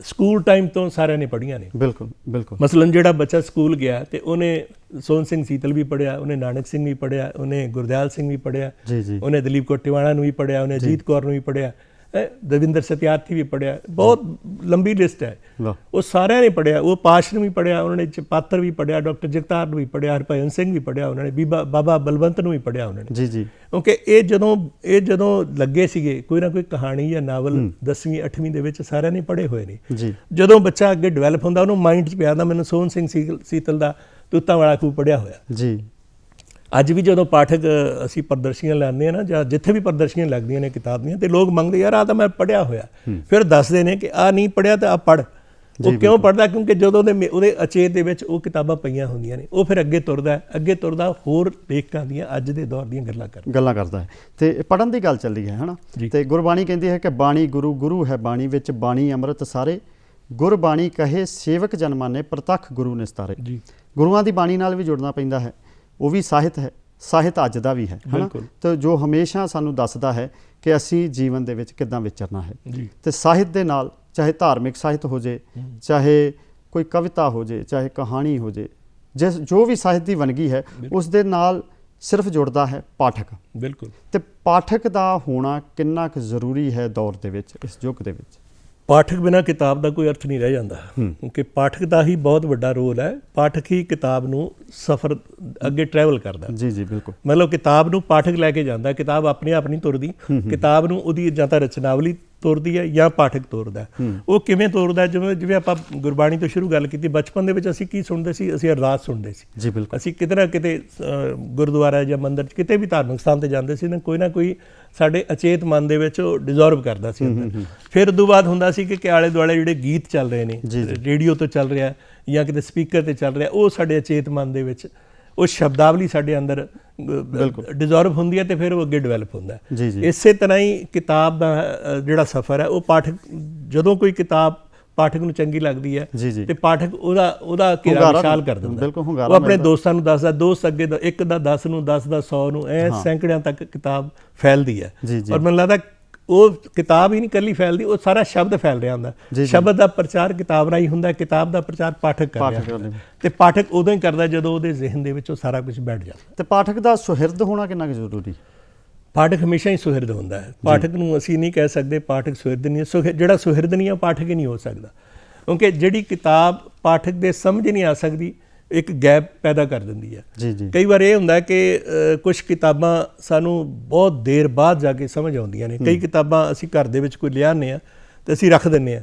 ਸਕੂਲ ਟਾਈਮ ਤੋਂ ਸਾਰਿਆਂ ਨੇ ਪੜ੍ਹੀਆਂ ਨੇ। ਬਿਲਕੁਲ। ਮਸਲਨ ਜਿਹੜਾ ਬੱਚਾ ਸਕੂਲ ਗਿਆ ਤੇ ਉਹਨੇ ਸੋਹਣ ਸਿੰਘ ਸੀਤਲ ਵੀ ਪੜ੍ਹਿਆ, ਉਹਨੇ ਨਾਨਕ ਸਿੰਘ ਵੀ ਪੜ੍ਹਿਆ, ਉਹਨੇ ਗੁਰਦਿਆਲ ਸਿੰਘ ਵੀ ਪੜ੍ਹਿਆ, ਉਹਨੇ ਦਲੀਪ ਕੌਰ ਟਿਵਾਣਾ ਨੂੰ ਵੀ ਪੜ੍ਹਿਆ, ਉਹਨੇ ਅਜੀਤ ਕੌਰ ਨੂੰ ਵੀ ਪੜ੍ਹਿਆ, ਦਵਿੰਦਰ ਸਤਿਆਰਥੀ ਵੀ ਪੜ੍ਹਿਆ। ਬਹੁਤ ਲੰਬੀ ਲਿਸਟ ਹੈ, ਉਹ ਸਾਰਿਆਂ ਨੇ ਪੜ੍ਹਿਆ। ਉਹ ਪਾਸ਼ ਨੂੰ ਵੀ ਪੜ੍ਹਿਆ, ਉਹਨਾਂ ਨੇ ਪਾਤਰ ਵੀ ਪੜ੍ਹਿਆ, ਡਾਕਟਰ ਜਗਤਾਰ ਨੂੰ ਵੀ ਪੜ੍ਹਿਆ, ਹਰਭਜਨ ਸਿੰਘ ਵੀ ਪੜ੍ਹਿਆ ਉਹਨਾਂ ਨੇ, ਬਾਬਾ ਬਲਵੰਤ ਨੂੰ ਵੀ ਪੜ੍ਹਿਆ ਉਹਨਾਂ ਨੇ। ਕਿਉਂਕਿ ਇਹ ਜਦੋਂ ਲੱਗੇ ਸੀਗੇ ਕੋਈ ਨਾ ਕੋਈ ਕਹਾਣੀ ਜਾਂ ਨਾਵਲ 10ਵੀਂ 8ਵੀਂ ਦੇ ਵਿੱਚ ਸਾਰਿਆਂ ਨੇ ਪੜ੍ਹੇ ਹੋਏ ਨੇ। ਜਦੋਂ ਬੱਚਾ ਅੱਗੇ ਡਿਵੈਲਪ ਹੁੰਦਾ, ਉਹਨੂੰ ਮਾਈਂਡ 'ਚ ਪਿਆ ਹੁੰਦਾ ਮੈਨੂੰ ਸੋਹਣ ਸਿੰਘ ਸੀਤਲ ਦਾ ਤੂਤਾਂ ਵਾਲਾ ਖੂਹ ਪੜ੍ਹਿਆ ਹੋਇਆ। ਅੱਜ ਵੀ ਜਦੋਂ ਪਾਠਕ ਅਸੀਂ ਪ੍ਰਦਰਸ਼ਨੀਆਂ ਲਾਉਂਦੇ ਹਾਂ ਨਾ, ਜਾਂ ਜਿੱਥੇ ਵੀ ਪ੍ਰਦਰਸ਼ਨੀਆਂ ਲੱਗਦੀਆਂ ਨੇ ਕਿਤਾਬ ਦੀਆਂ, ਤੇ ਲੋਕ ਮੰਗਦੇ ਯਾਰ ਆਹ ਤਾਂ ਮੈਂ ਪੜ੍ਹਿਆ ਹੋਇਆ, ਫਿਰ ਦੱਸਦੇ ਨੇ ਕਿ ਆਹ ਨਹੀਂ ਪੜ੍ਹਿਆ ਤਾਂ ਆਹ ਪੜ੍ਹ। ਉਹ ਕਿਉਂ ਪੜ੍ਹਦਾ? ਕਿਉਂਕਿ ਜਦੋਂ ਉਹਦੇ ਅਚੇਤ ਦੇ ਵਿੱਚ ਉਹ ਕਿਤਾਬਾਂ ਪਈਆਂ ਹੁੰਦੀਆਂ ਨੇ, ਉਹ ਫਿਰ ਅੱਗੇ ਤੁਰਦਾ ਹੋਰ ਲੇਖਕਾਂ ਦੀਆਂ ਅੱਜ ਦੇ ਦੌਰ ਦੀਆਂ ਗੱਲਾਂ ਕਰਦਾ ਹੈ। ਤੇ ਪੜ੍ਹਨ ਦੀ ਗੱਲ ਚੱਲੀ ਹੈ ਨਾ, ਤੇ ਗੁਰਬਾਣੀ ਕਹਿੰਦੀ ਹੈ ਕਿ ਬਾਣੀ ਗੁਰੂ, ਗੁਰੂ ਹੈ ਬਾਣੀ ਵਿੱਚ, ਬਾਣੀ ਅੰਮ੍ਰਿਤ ਸਾਰੇ, ਗੁਰਬਾਣੀ ਕਹੇ ਸੇਵਕ ਜਨਮਾਨੇ, ਪ੍ਰਤੱਖ ਗੁਰੂ ਨਿਸਤਾਰੇ। ਗੁਰੂਆਂ ਦੀ ਬਾਣੀ ਨਾਲ ਵੀ ਜੁੜਨਾ ਪੈਂਦਾ ਹੈ, ਉਹ ਵੀ ਸਾਹਿਤ ਹੈ, ਸਾਹਿਤ ਅੱਜ ਦਾ ਵੀ ਹੈ ਨਾ, ਤੇ ਜੋ ਹਮੇਸ਼ਾ ਸਾਨੂੰ ਦੱਸਦਾ ਹੈ ਕਿ ਅਸੀਂ ਜੀਵਨ ਦੇ ਵਿੱਚ ਕਿੱਦਾਂ ਵਿਚਰਨਾ ਹੈ। ਤੇ ਸਾਹਿਤ ਦੇ ਨਾਲ, ਚਾਹੇ ਧਾਰਮਿਕ ਸਾਹਿਤ ਹੋ ਜੇ, ਚਾਹੇ ਕੋਈ ਕਵਿਤਾ ਹੋ ਜੇ, ਚਾਹੇ ਕਹਾਣੀ ਹੋ ਜੇ, ਜੋ ਵੀ ਸਾਹਿਤ ਦੀ ਵੰਨਗੀ ਹੈ, ਉਸ ਦੇ ਨਾਲ ਸਿਰਫ ਜੁੜਦਾ ਹੈ ਪਾਠਕ। ਤੇ ਪਾਠਕ ਦਾ ਹੋਣਾ ਕਿੰਨਾ ਕੁ ਜ਼ਰੂਰੀ ਹੈ ਦੌਰ ਦੇ ਵਿੱਚ, ਇਸ ਯੁੱਗ ਦੇ ਵਿੱਚ? ਪਾਠਕ ਬਿਨਾਂ ਕਿਤਾਬ ਦਾ ਕੋਈ ਅਰਥ ਨਹੀਂ ਰਹਿ ਜਾਂਦਾ, ਕਿਉਂਕਿ ਪਾਠਕ ਦਾ ਹੀ ਬਹੁਤ ਵੱਡਾ ਰੋਲ ਹੈ। ਪਾਠਕ ਹੀ ਕਿਤਾਬ ਨੂੰ ਸਫ਼ਰ ਅੱਗੇ ਟਰੈਵਲ ਕਰਦਾ। ਬਿਲਕੁਲ। ਮਤਲਬ ਕਿਤਾਬ ਨੂੰ ਪਾਠਕ ਲੈ ਕੇ ਜਾਂਦਾ, ਕਿਤਾਬ ਆਪਣੇ ਆਪ ਨਹੀਂ ਤੁਰਦੀ। ਕਿਤਾਬ ਨੂੰ ਉਹਦੀ ਜਾਂ ਤਾਂ ਰਚਨਾਵਲੀ ਤੋਰਦੀ ਹੈ ਜਾਂ ਪਾਠਕ ਤੋਰਦਾ। ਉਹ ਕਿਵੇਂ ਤੋਰਦਾ? ਜਿਵੇਂ ਆਪਾਂ ਗੁਰਬਾਣੀ ਤੋਂ ਸ਼ੁਰੂ ਗੱਲ ਕੀਤੀ, ਬਚਪਨ ਦੇ ਵਿੱਚ ਅਸੀਂ ਕੀ ਸੁਣਦੇ ਸੀ? ਅਸੀਂ ਅਰਦਾਸ ਸੁਣਦੇ ਸੀ। ਅਸੀਂ ਕਿਤੇ ਨਾ ਕਿਤੇ ਗੁਰਦੁਆਰਾ ਜਾਂ ਮੰਦਿਰ 'ਚ ਕਿਤੇ ਵੀ ਧਾਰਮਿਕ ਸਥਾਨ 'ਤੇ ਜਾਂਦੇ ਸੀ ਨਾ, ਕੋਈ ਨਾ ਕੋਈ ਸਾਡੇ ਅਚੇਤ ਮਨ ਦੇ ਵਿੱਚ ਉਹ ਡਿਜ਼ੋਰਵ ਕਰਦਾ ਸੀ ਅੰਦਰ। ਫਿਰ ਉਦੋਂ ਬਾਅਦ ਹੁੰਦਾ ਸੀ ਕਿ ਆਲੇ ਦੁਆਲੇ ਜਿਹੜੇ ਗੀਤ ਚੱਲ ਰਹੇ ਨੇ, ਰੇਡੀਓ ਤੋਂ ਚੱਲ ਰਿਹਾ ਜਾਂ ਕਿਤੇ ਸਪੀਕਰ 'ਤੇ ਚੱਲ ਰਿਹਾ, ਉਹ ਸਾਡੇ ਅਚੇਤ ਮਨ ਦੇ ਵਿੱਚ ਉਹ ਸ਼ਬਦਾਵਲੀ ਸਾਡੇ ਅੰਦਰ ਡਿਜ਼ੋਰਵ ਹੁੰਦੀ ਹੈ, ਤੇ ਫਿਰ ਉਹ ਅੱਗੇ ਡਿਵੈਲਪ ਹੁੰਦਾ। ਇਸੇ ਤਰ੍ਹਾਂ ਹੀ ਕਿਤਾਬ ਦਾ ਜਿਹੜਾ ਸਫ਼ਰ ਹੈ, ਉਹ ਪਾਠਕ, ਜਦੋਂ ਕੋਈ ਕਿਤਾਬ ਪਾਠਕ ਨੂੰ ਚੰਗੀ ਲੱਗਦੀ ਹੈ ਤੇ ਪਾਠਕ ਉਹਦਾ ਘੇਰਾ ਵਿਸ਼ਾਲ ਕਰ ਦਿੰਦਾ। ਉਹ ਆਪਣੇ ਦੋਸਤਾਂ ਨੂੰ ਦੱਸਦਾ, ਦੋਸਤ ਅੱਗੇ ਇੱਕ ਦਾ 10 ਨੂੰ, 10 ਦਾ 100 ਨੂੰ, ਸੈਂਕੜਿਆਂ ਤੱਕ ਕਿਤਾਬ ਫੈਲਦੀ ਹੈ। ਔਰ ਮੈਨੂੰ ਲੱਗਦਾ ਉਹ ਕਿਤਾਬ ਹੀ ਨਹੀਂ ਇਕੱਲੀ ਫੈਲਦੀ, ਉਹ ਸਾਰਾ ਸ਼ਬਦ ਫੈਲ ਰਿਹਾ ਹੁੰਦਾ। ਸ਼ਬਦ ਦਾ ਪ੍ਰਚਾਰ ਕਿਤਾਬ ਰਾਹੀਂ ਹੁੰਦਾ, ਕਿਤਾਬ ਦਾ ਪ੍ਰਚਾਰ ਪਾਠਕ ਕਰ ਰਿਹਾ ਹੁੰਦਾ, ਤੇ ਪਾਠਕ ਉਦੋਂ ਹੀ ਕਰਦਾ ਜਦੋਂ ਉਹਦੇ ਜ਼ਿਹਨ ਦੇ ਵਿੱਚ ਉਹ ਸਾਰਾ ਕੁਝ ਬੈਠ ਜਾਂਦਾ। ਤੇ ਪਾਠਕ ਦਾ ਸੁਹਿਰਦ ਹੋਣਾ ਕਿੰਨਾ ਕੁ ਜ਼ਰੂਰੀ? ਪਾਠਕ ਹਮੇਸ਼ਾ ਹੀ ਸੁਹਿਰਦ ਹੁੰਦਾ ਹੈ। ਪਾਠਕ ਨੂੰ ਅਸੀਂ ਨਹੀਂ ਕਹਿ ਸਕਦੇ ਪਾਠਕ ਸੁਹਿਰਦ ਨਹੀਂ ਹੈ। ਜਿਹੜਾ ਸੁਹਿਰਦ ਨਹੀਂ ਹੈ ਉਹ ਪਾਠਕ ਹੀ ਨਹੀਂ ਹੋ ਸਕਦਾ, ਕਿਉਂਕਿ ਜਿਹੜੀ ਕਿਤਾਬ ਪਾਠਕ ਦੇ ਸਮਝ ਨਹੀਂ ਆ ਸਕਦੀ, ਇੱਕ ਗੈਪ ਪੈਦਾ ਕਰ ਦਿੰਦੀ ਹੈ। ਕਈ ਵਾਰ ਇਹ ਹੁੰਦਾ ਕਿ ਕੁਝ ਕਿਤਾਬਾਂ ਸਾਨੂੰ ਬਹੁਤ ਦੇਰ ਬਾਅਦ ਜਾ ਕੇ ਸਮਝ ਆਉਂਦੀਆਂ ਨੇ। ਕਈ ਕਿਤਾਬਾਂ ਅਸੀਂ ਘਰ ਦੇ ਵਿੱਚ ਕੋਈ ਲਿਆਉਂਦੇ ਹਾਂ ਤੇ ਅਸੀਂ ਰੱਖ ਦਿੰਦੇ ਹਾਂ,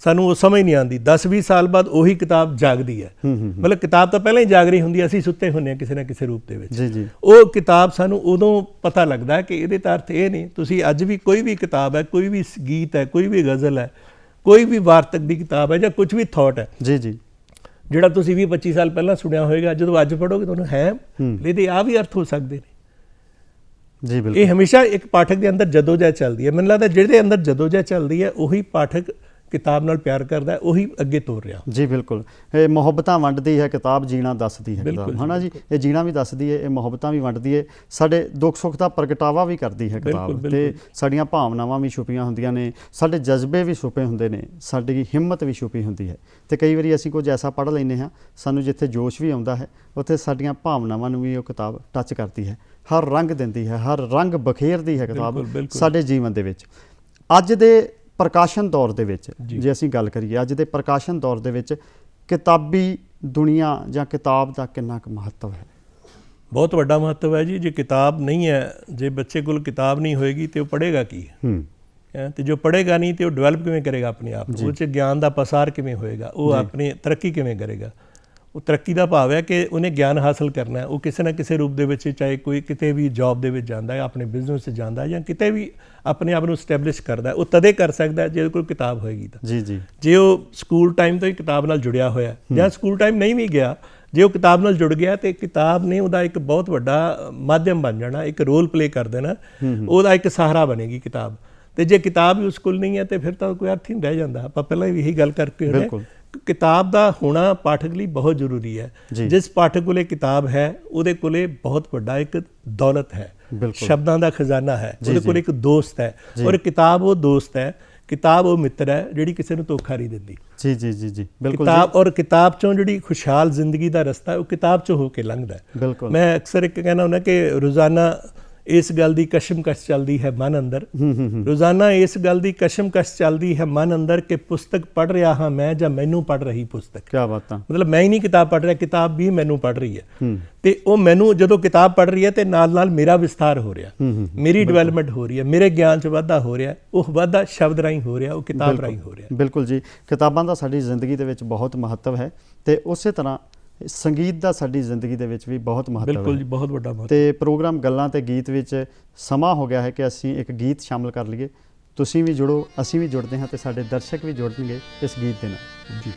ਸਾਨੂੰ ਉਹ ਸਮਝ ਨਹੀਂ ਆਉਂਦੀ। 10-20 ਸਾਲ ਬਾਅਦ ਉਹੀ ਕਿਤਾਬ ਜਾਗਦੀ ਹੈ। ਮਤਲਬ ਕਿਤਾਬ ਤਾਂ ਪਹਿਲਾਂ ਹੀ ਜਾਗ ਰਹੀ ਹੁੰਦੀ ਹੈ, ਅਸੀਂ ਸੁੱਤੇ ਹੁੰਦੇ ਹਾਂ ਕਿਸੇ ਨਾ ਕਿਸੇ ਰੂਪ ਦੇ ਵਿੱਚ। ਉਹ ਕਿਤਾਬ ਸਾਨੂੰ ਉਦੋਂ ਪਤਾ ਲੱਗਦਾ ਕਿ ਇਹਦੇ ਤਾਂ ਅਰਥ ਇਹ ਨਹੀਂ। ਤੁਸੀਂ ਅੱਜ ਵੀ ਕੋਈ ਵੀ ਕਿਤਾਬ ਹੈ, ਕੋਈ ਵੀ ਗੀਤ ਹੈ, ਕੋਈ ਵੀ ਗਜ਼ਲ ਹੈ, ਕੋਈ ਵੀ ਵਾਰਤਕ ਦੀ ਕਿਤਾਬ ਹੈ, ਜਾਂ ਕੁਝ ਵੀ ਥਾਟ ਹੈ ਜਿਹੜਾ ਤੁਸੀਂ 20-25 ਸਾਲ ਪਹਿਲਾਂ ਸੁਣਿਆ ਹੋਏਗਾ, ਜਦੋਂ ਅੱਜ ਪੜ੍ਹੋਗੇ ਤੁਹਾਨੂੰ ਹੈ ਇਹਦੇ ਆਹ ਵੀ ਅਰਥ ਹੋ ਸਕਦੇ ਨੇ। ਜੀ ਬਿਲਕੁਲ। ਇਹ ਹਮੇਸ਼ਾ ਇੱਕ ਪਾਠਕ ਦੇ ਅੰਦਰ ਜਦੋਜਹਿਦ ਚੱਲਦੀ ਹੈ। ਮੈਨੂੰ ਲੱਗਦਾ ਜਿਹਦੇ ਅੰਦਰ ਜਦੋਜਹਿਦ ਚੱਲਦੀ ਹੈ ਉਹੀ ਪਾਠਕ ਕਿਤਾਬ ਨਾਲ ਪਿਆਰ ਕਰਦਾ, ਉਹੀ ਅੱਗੇ ਤੋਰ ਰਿਹਾ। ਜੀ ਬਿਲਕੁਲ। ਇਹ ਮੁਹੱਬਤਾਂ ਵੰਡਦੀ ਹੈ ਕਿਤਾਬ, ਜੀਣਾ ਦੱਸਦੀ ਹੈ ਕਿਤਾਬ, ਹੈ ਨਾ ਜੀ। ਇਹ ਜੀਣਾ ਵੀ ਦੱਸਦੀ ਹੈ, ਇਹ ਮੁਹੱਬਤਾਂ ਵੀ ਵੰਡਦੀ ਹੈ, ਸਾਡੇ ਦੁੱਖ ਸੁੱਖ ਦਾ ਪ੍ਰਗਟਾਵਾ ਵੀ ਕਰਦੀ ਹੈ ਕਿਤਾਬ, ਤੇ ਸਾਡੀਆਂ ਭਾਵਨਾਵਾਂ ਵੀ ਛੁਪੀਆਂ ਹੁੰਦੀਆਂ ਨੇ, ਸਾਡੇ ਜਜ਼ਬੇ ਵੀ ਛੁਪੇ ਹੁੰਦੇ ਨੇ, ਸਾਡੀ ਹਿੰਮਤ ਵੀ ਛੁਪੀ ਹੁੰਦੀ ਹੈ। ਤੇ ਕਈ ਵਾਰੀ ਅਸੀਂ ਕੁਝ ਐਸਾ ਪੜ੍ਹ ਲੈਂਦੇ ਹਾਂ, ਸਾਨੂੰ ਜਿੱਥੇ ਜੋਸ਼ ਵੀ ਆਉਂਦਾ ਹੈ, ਉੱਥੇ ਸਾਡੀਆਂ ਭਾਵਨਾਵਾਂ ਨੂੰ ਵੀ ਉਹ ਕਿਤਾਬ ਟੱਚ ਕਰਦੀ ਹੈ, ਹਰ ਰੰਗ ਦਿੰਦੀ ਹੈ, ਹਰ ਰੰਗ ਬਖੇਰਦੀ ਹੈ ਕਿਤਾਬ ਸਾਡੇ ਜੀਵਨ ਦੇ ਵਿੱਚ। ਅੱਜ ਦੇ ਪ੍ਰਕਾਸ਼ਨ ਦੌਰ ਦੇ ਵਿੱਚ ਜੇ ਅਸੀਂ ਗੱਲ ਕਰੀਏ, ਅੱਜ ਦੇ ਪ੍ਰਕਾਸ਼ਨ ਦੌਰ ਦੇ ਵਿੱਚ ਕਿਤਾਬੀ ਦੁਨੀਆ ਜਾਂ ਕਿਤਾਬ ਦਾ ਕਿੰਨਾ ਕੁ ਮਹੱਤਵ ਹੈ? ਬਹੁਤ ਵੱਡਾ ਮਹੱਤਵ ਹੈ ਜੀ। ਜੇ ਕਿਤਾਬ ਨਹੀਂ ਹੈ, ਜੇ ਬੱਚੇ ਕੋਲ ਕਿਤਾਬ ਨਹੀਂ ਹੋਏਗੀ ਤੇ ਉਹ ਪੜ੍ਹੇਗਾ ਕੀ? ਤੇ ਜੋ ਪੜ੍ਹੇਗਾ ਨਹੀਂ ਤੇ ਉਹ ਡਿਵੈਲਪ ਕਿਵੇਂ ਕਰੇਗਾ ਆਪਣੇ ਆਪ ਨੂੰ? ਉਹ 'ਚ ਗਿਆਨ ਦਾ ਪਸਾਰ ਕਿਵੇਂ ਹੋਏਗਾ? ਉਹ ਆਪਣੀ ਤਰੱਕੀ ਕਿਵੇਂ ਕਰੇਗਾ? ਉਹ ਤਰੱਕੀ ਦਾ ਭਾਵ ਹੈ ਕਿ ਉਹਨੇ ਗਿਆਨ ਹਾਸਲ ਕਰਨਾ ਹੈ। ਉਹ ਕਿਸੇ ਨਾ ਕਿਸੇ ਰੂਪ ਦੇ ਵਿੱਚ, ਚਾਹੇ ਕੋਈ ਕਿਤੇ ਵੀ ਜੌਬ ਦੇ ਵਿੱਚ ਜਾਂਦਾ ਹੈ, ਆਪਣੇ ਬਿਜ਼ਨਸ 'ਚ ਜਾਂਦਾ ਹੈ, ਜਾਂ ਕਿਤੇ ਵੀ ਆਪਣੇ ਆਪ ਨੂੰ ਸਟੈਬਲਿਸ਼ ਕਰਦਾ, ਉਹ ਤਦੇ ਕਰ ਸਕਦਾ ਜੇ ਕੋਲ ਕਿਤਾਬ ਹੋਏਗੀ ਤਾਂ। ਜੇ ਉਹ ਸਕੂਲ ਟਾਈਮ ਤੋਂ ਹੀ ਕਿਤਾਬ ਨਾਲ ਜੁੜਿਆ ਹੋਇਆ, ਜਾਂ ਸਕੂਲ ਟਾਈਮ ਨਹੀਂ ਵੀ ਗਿਆ, ਜੇ ਉਹ ਕਿਤਾਬ ਨਾਲ ਜੁੜ ਗਿਆ ਤੇ ਕਿਤਾਬ ਨੇ ਉਹਦਾ ਇੱਕ ਬਹੁਤ ਵੱਡਾ ਮਾਧਿਅਮ ਬਣ ਜਾਣਾ, ਇੱਕ ਰੋਲ ਪਲੇ ਕਰ ਦੇਣਾ, ਉਹਦਾ ਇੱਕ ਸਹਾਰਾ ਬਣੇਗੀ ਕਿਤਾਬ। ਤੇ ਜੇ ਕਿਤਾਬ ਹੀ ਉਸ ਕੋਲ ਨਹੀਂ ਹੈ ਤੇ ਫਿਰ ਤਾਂ ਕੋਈ ਅਰਥ ਹੀ ਨਹੀਂ ਰਹਿ ਜਾਂਦਾ। ਆਪਾਂ ਪਹਿਲਾਂ ਵੀ ਇਹੀ ਗੱਲ ਕਰਕੇ ਹਟੇ, ਕਿਤਾਬ ਦਾ ਹੋਣਾ ਪਾਠਕ ਲਈ ਬਹੁਤ ਜ਼ਰੂਰੀ ਹੈ। ਜਿਸ ਪਾਠਕ ਕੋਲੇ ਕਿਤਾਬ ਹੈ ਉਹਦੇ ਕੋਲੇ ਬਹੁਤ ਵੱਡਾ ਇੱਕ ਦੌਲਤ ਹੈ, ਸ਼ਬਦਾਂ ਦਾ ਖਜ਼ਾਨਾ ਹੈ, ਉਹਦੇ ਕੋਲ ਇੱਕ ਦੋਸਤ ਹੈ, ਔਰ ਕਿਤਾਬ ਉਹ ਦੋਸਤ ਹੈ, ਕਿਤਾਬ ਉਹ ਮਿੱਤਰ ਹੈ ਜਿਹੜੀ ਕਿਸੇ ਨੂੰ ਧੋਖਾ ਨਹੀਂ ਦਿੰਦੀ। ਜੀ ਬਿਲਕੁਲ। ਕਿਤਾਬ ਔਰ ਕਿਤਾਬ ਚੋਂ ਜਿਹੜੀ ਖੁਸ਼ਹਾਲ ਜ਼ਿੰਦਗੀ ਦਾ ਰਸਤਾ ਉਹ ਕਿਤਾਬ ਚੋਂ ਹੋ ਕੇ ਲੰਘਦਾ ਹੈ। ਮੈਂ ਅਕਸਰ ਇੱਕ ਕਹਿਣਾ ਹੁੰਦਾ ਕਿ ਰੋਜ਼ਾਨਾ ਇਸ ਗੱਲ ਦੀ ਕਸ਼ਮਕਸ਼ ਚੱਲਦੀ ਹੈ ਮਨ ਅੰਦਰ, ਰੋਜ਼ਾਨਾ ਇਸ ਗੱਲ ਦੀ ਕਸ਼ਮਕਸ਼ ਚੱਲਦੀ ਹੈ ਮਨ ਅੰਦਰ ਕਿ ਪੁਸਤਕ ਪੜ੍ਹ ਰਿਹਾ ਹਾਂ ਮੈਂ ਜਾਂ ਮੈਨੂੰ ਪੜ੍ਹ ਰਹੀ ਪੁਸਤਕ। ਕਿਆ ਬਾਤਾਂ। ਮਤਲਬ ਮੈਂ ਹੀ ਨਹੀਂ ਕਿਤਾਬ ਪੜ੍ਹ ਰਿਹਾ, ਕਿਤਾਬ ਵੀ ਮੈਨੂੰ ਪੜ੍ਹ ਰਹੀ ਹੈ। ਤੇ ਉਹ ਮੈਨੂੰ ਜਦੋਂ ਕਿਤਾਬ ਪੜ੍ਹ ਰਹੀ ਹੈ ਤੇ ਨਾਲ ਨਾਲ ਮੇਰਾ ਵਿਸਥਾਰ ਹੋ ਰਿਹਾ, ਮੇਰੀ ਡਿਵੈਲਪਮੈਂਟ ਹੋ ਰਹੀ ਹੈ, ਮੇਰੇ ਗਿਆਨ 'ਚ ਵਾਧਾ ਹੋ ਰਿਹਾ। ਉਹ ਵਾਧਾ ਸ਼ਬਦ ਰਾਹੀਂ ਹੋ ਰਿਹਾ, ਉਹ ਕਿਤਾਬ ਰਾਹੀਂ ਹੋ ਰਿਹਾ। ਬਿਲਕੁਲ ਜੀ। ਕਿਤਾਬਾਂ ਦਾ ਸਾਡੀ ਜ਼ਿੰਦਗੀ ਦੇ ਵਿੱਚ ਬਹੁਤ ਮਹੱਤਵ ਹੈ, ਤੇ ਉਸੇ ਤਰ੍ਹਾਂ ਸੰਗੀਤ ਦਾ ਸਾਡੀ ਜ਼ਿੰਦਗੀ ਦੇ ਵਿੱਚ ਵੀ ਬਹੁਤ ਮਹੱਤਵ ਹੈ। ਬਿਲਕੁਲ ਜੀ, ਬਹੁਤ ਵੱਡਾ ਮਹੱਤਵ। ਤੇ ਪ੍ਰੋਗਰਾਮ ਗੱਲਾਂ ਤੇ ਗੀਤ ਵਿੱਚ ਸਮਾਂ ਹੋ ਗਿਆ ਹੈ ਕਿ ਅਸੀਂ ਇੱਕ ਗੀਤ ਸ਼ਾਮਲ ਕਰ ਲਈਏ। ਤੁਸੀਂ ਵੀ ਜੁੜੋ, ਅਸੀਂ ਵੀ ਜੁੜਦੇ ਹਾਂ, ਤੇ ਸਾਡੇ ਦਰਸ਼ਕ ਵੀ ਜੁੜਨਗੇ ਇਸ ਗੀਤ ਦੇ ਨਾਲ ਜੀ।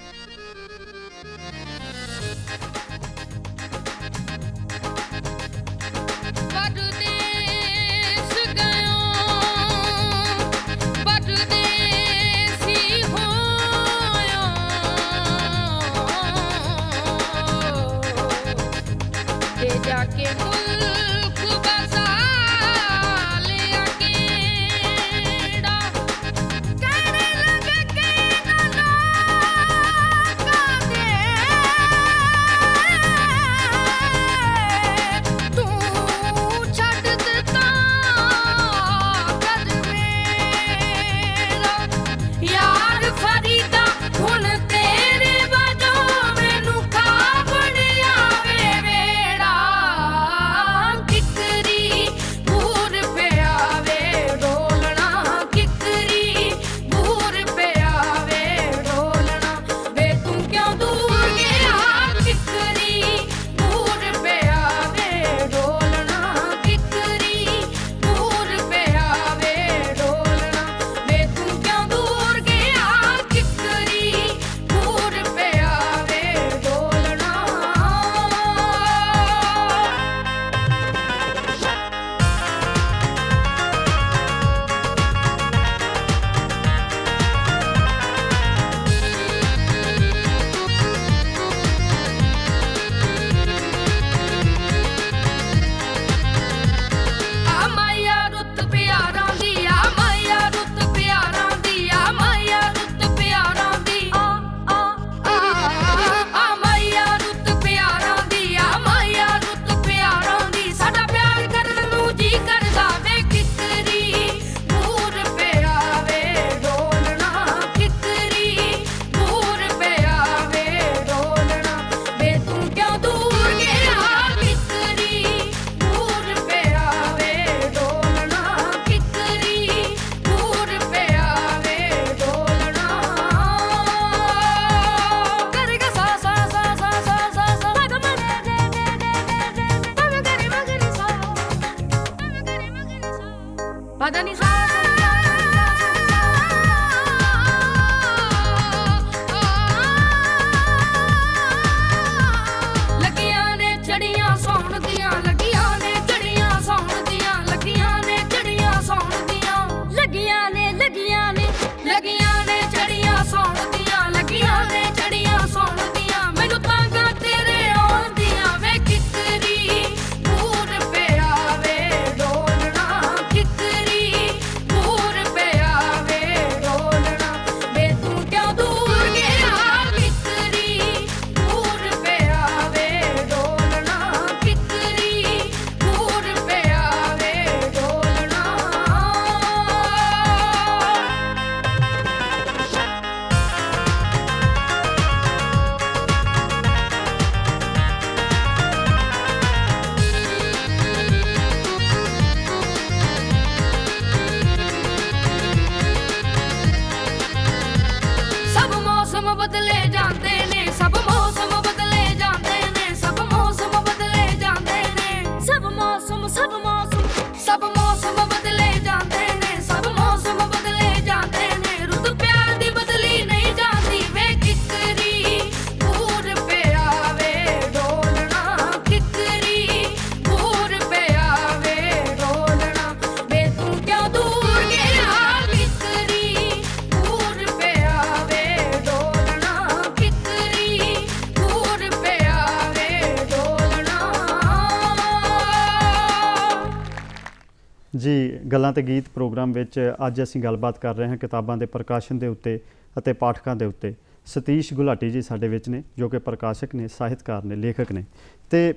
ਜੀ ਗੱਲਾਂ ਤੇ ਗੀਤ ਪ੍ਰੋਗਰਾਮ ਵਿੱਚ ਅੱਜ ਅਸੀਂ ਗੱਲਬਾਤ ਕਰ ਰਹੇ ਹਾਂ ਕਿਤਾਬਾਂ ਦੇ ਪ੍ਰਕਾਸ਼ਨ ਦੇ ਉੱਤੇ ਅਤੇ ਪਾਠਕਾਂ ਦੇ ਉੱਤੇ। ਸਤੀਸ਼ ਗੁਲਾਟੀ ਜੀ ਸਾਡੇ ਵਿੱਚ ਨੇ, ਜੋ ਕਿ ਪ੍ਰਕਾਸ਼ਕ ਨੇ, ਸਾਹਿਤਕਾਰ ਨੇ, ਲੇਖਕ ਨੇ। ਤੇ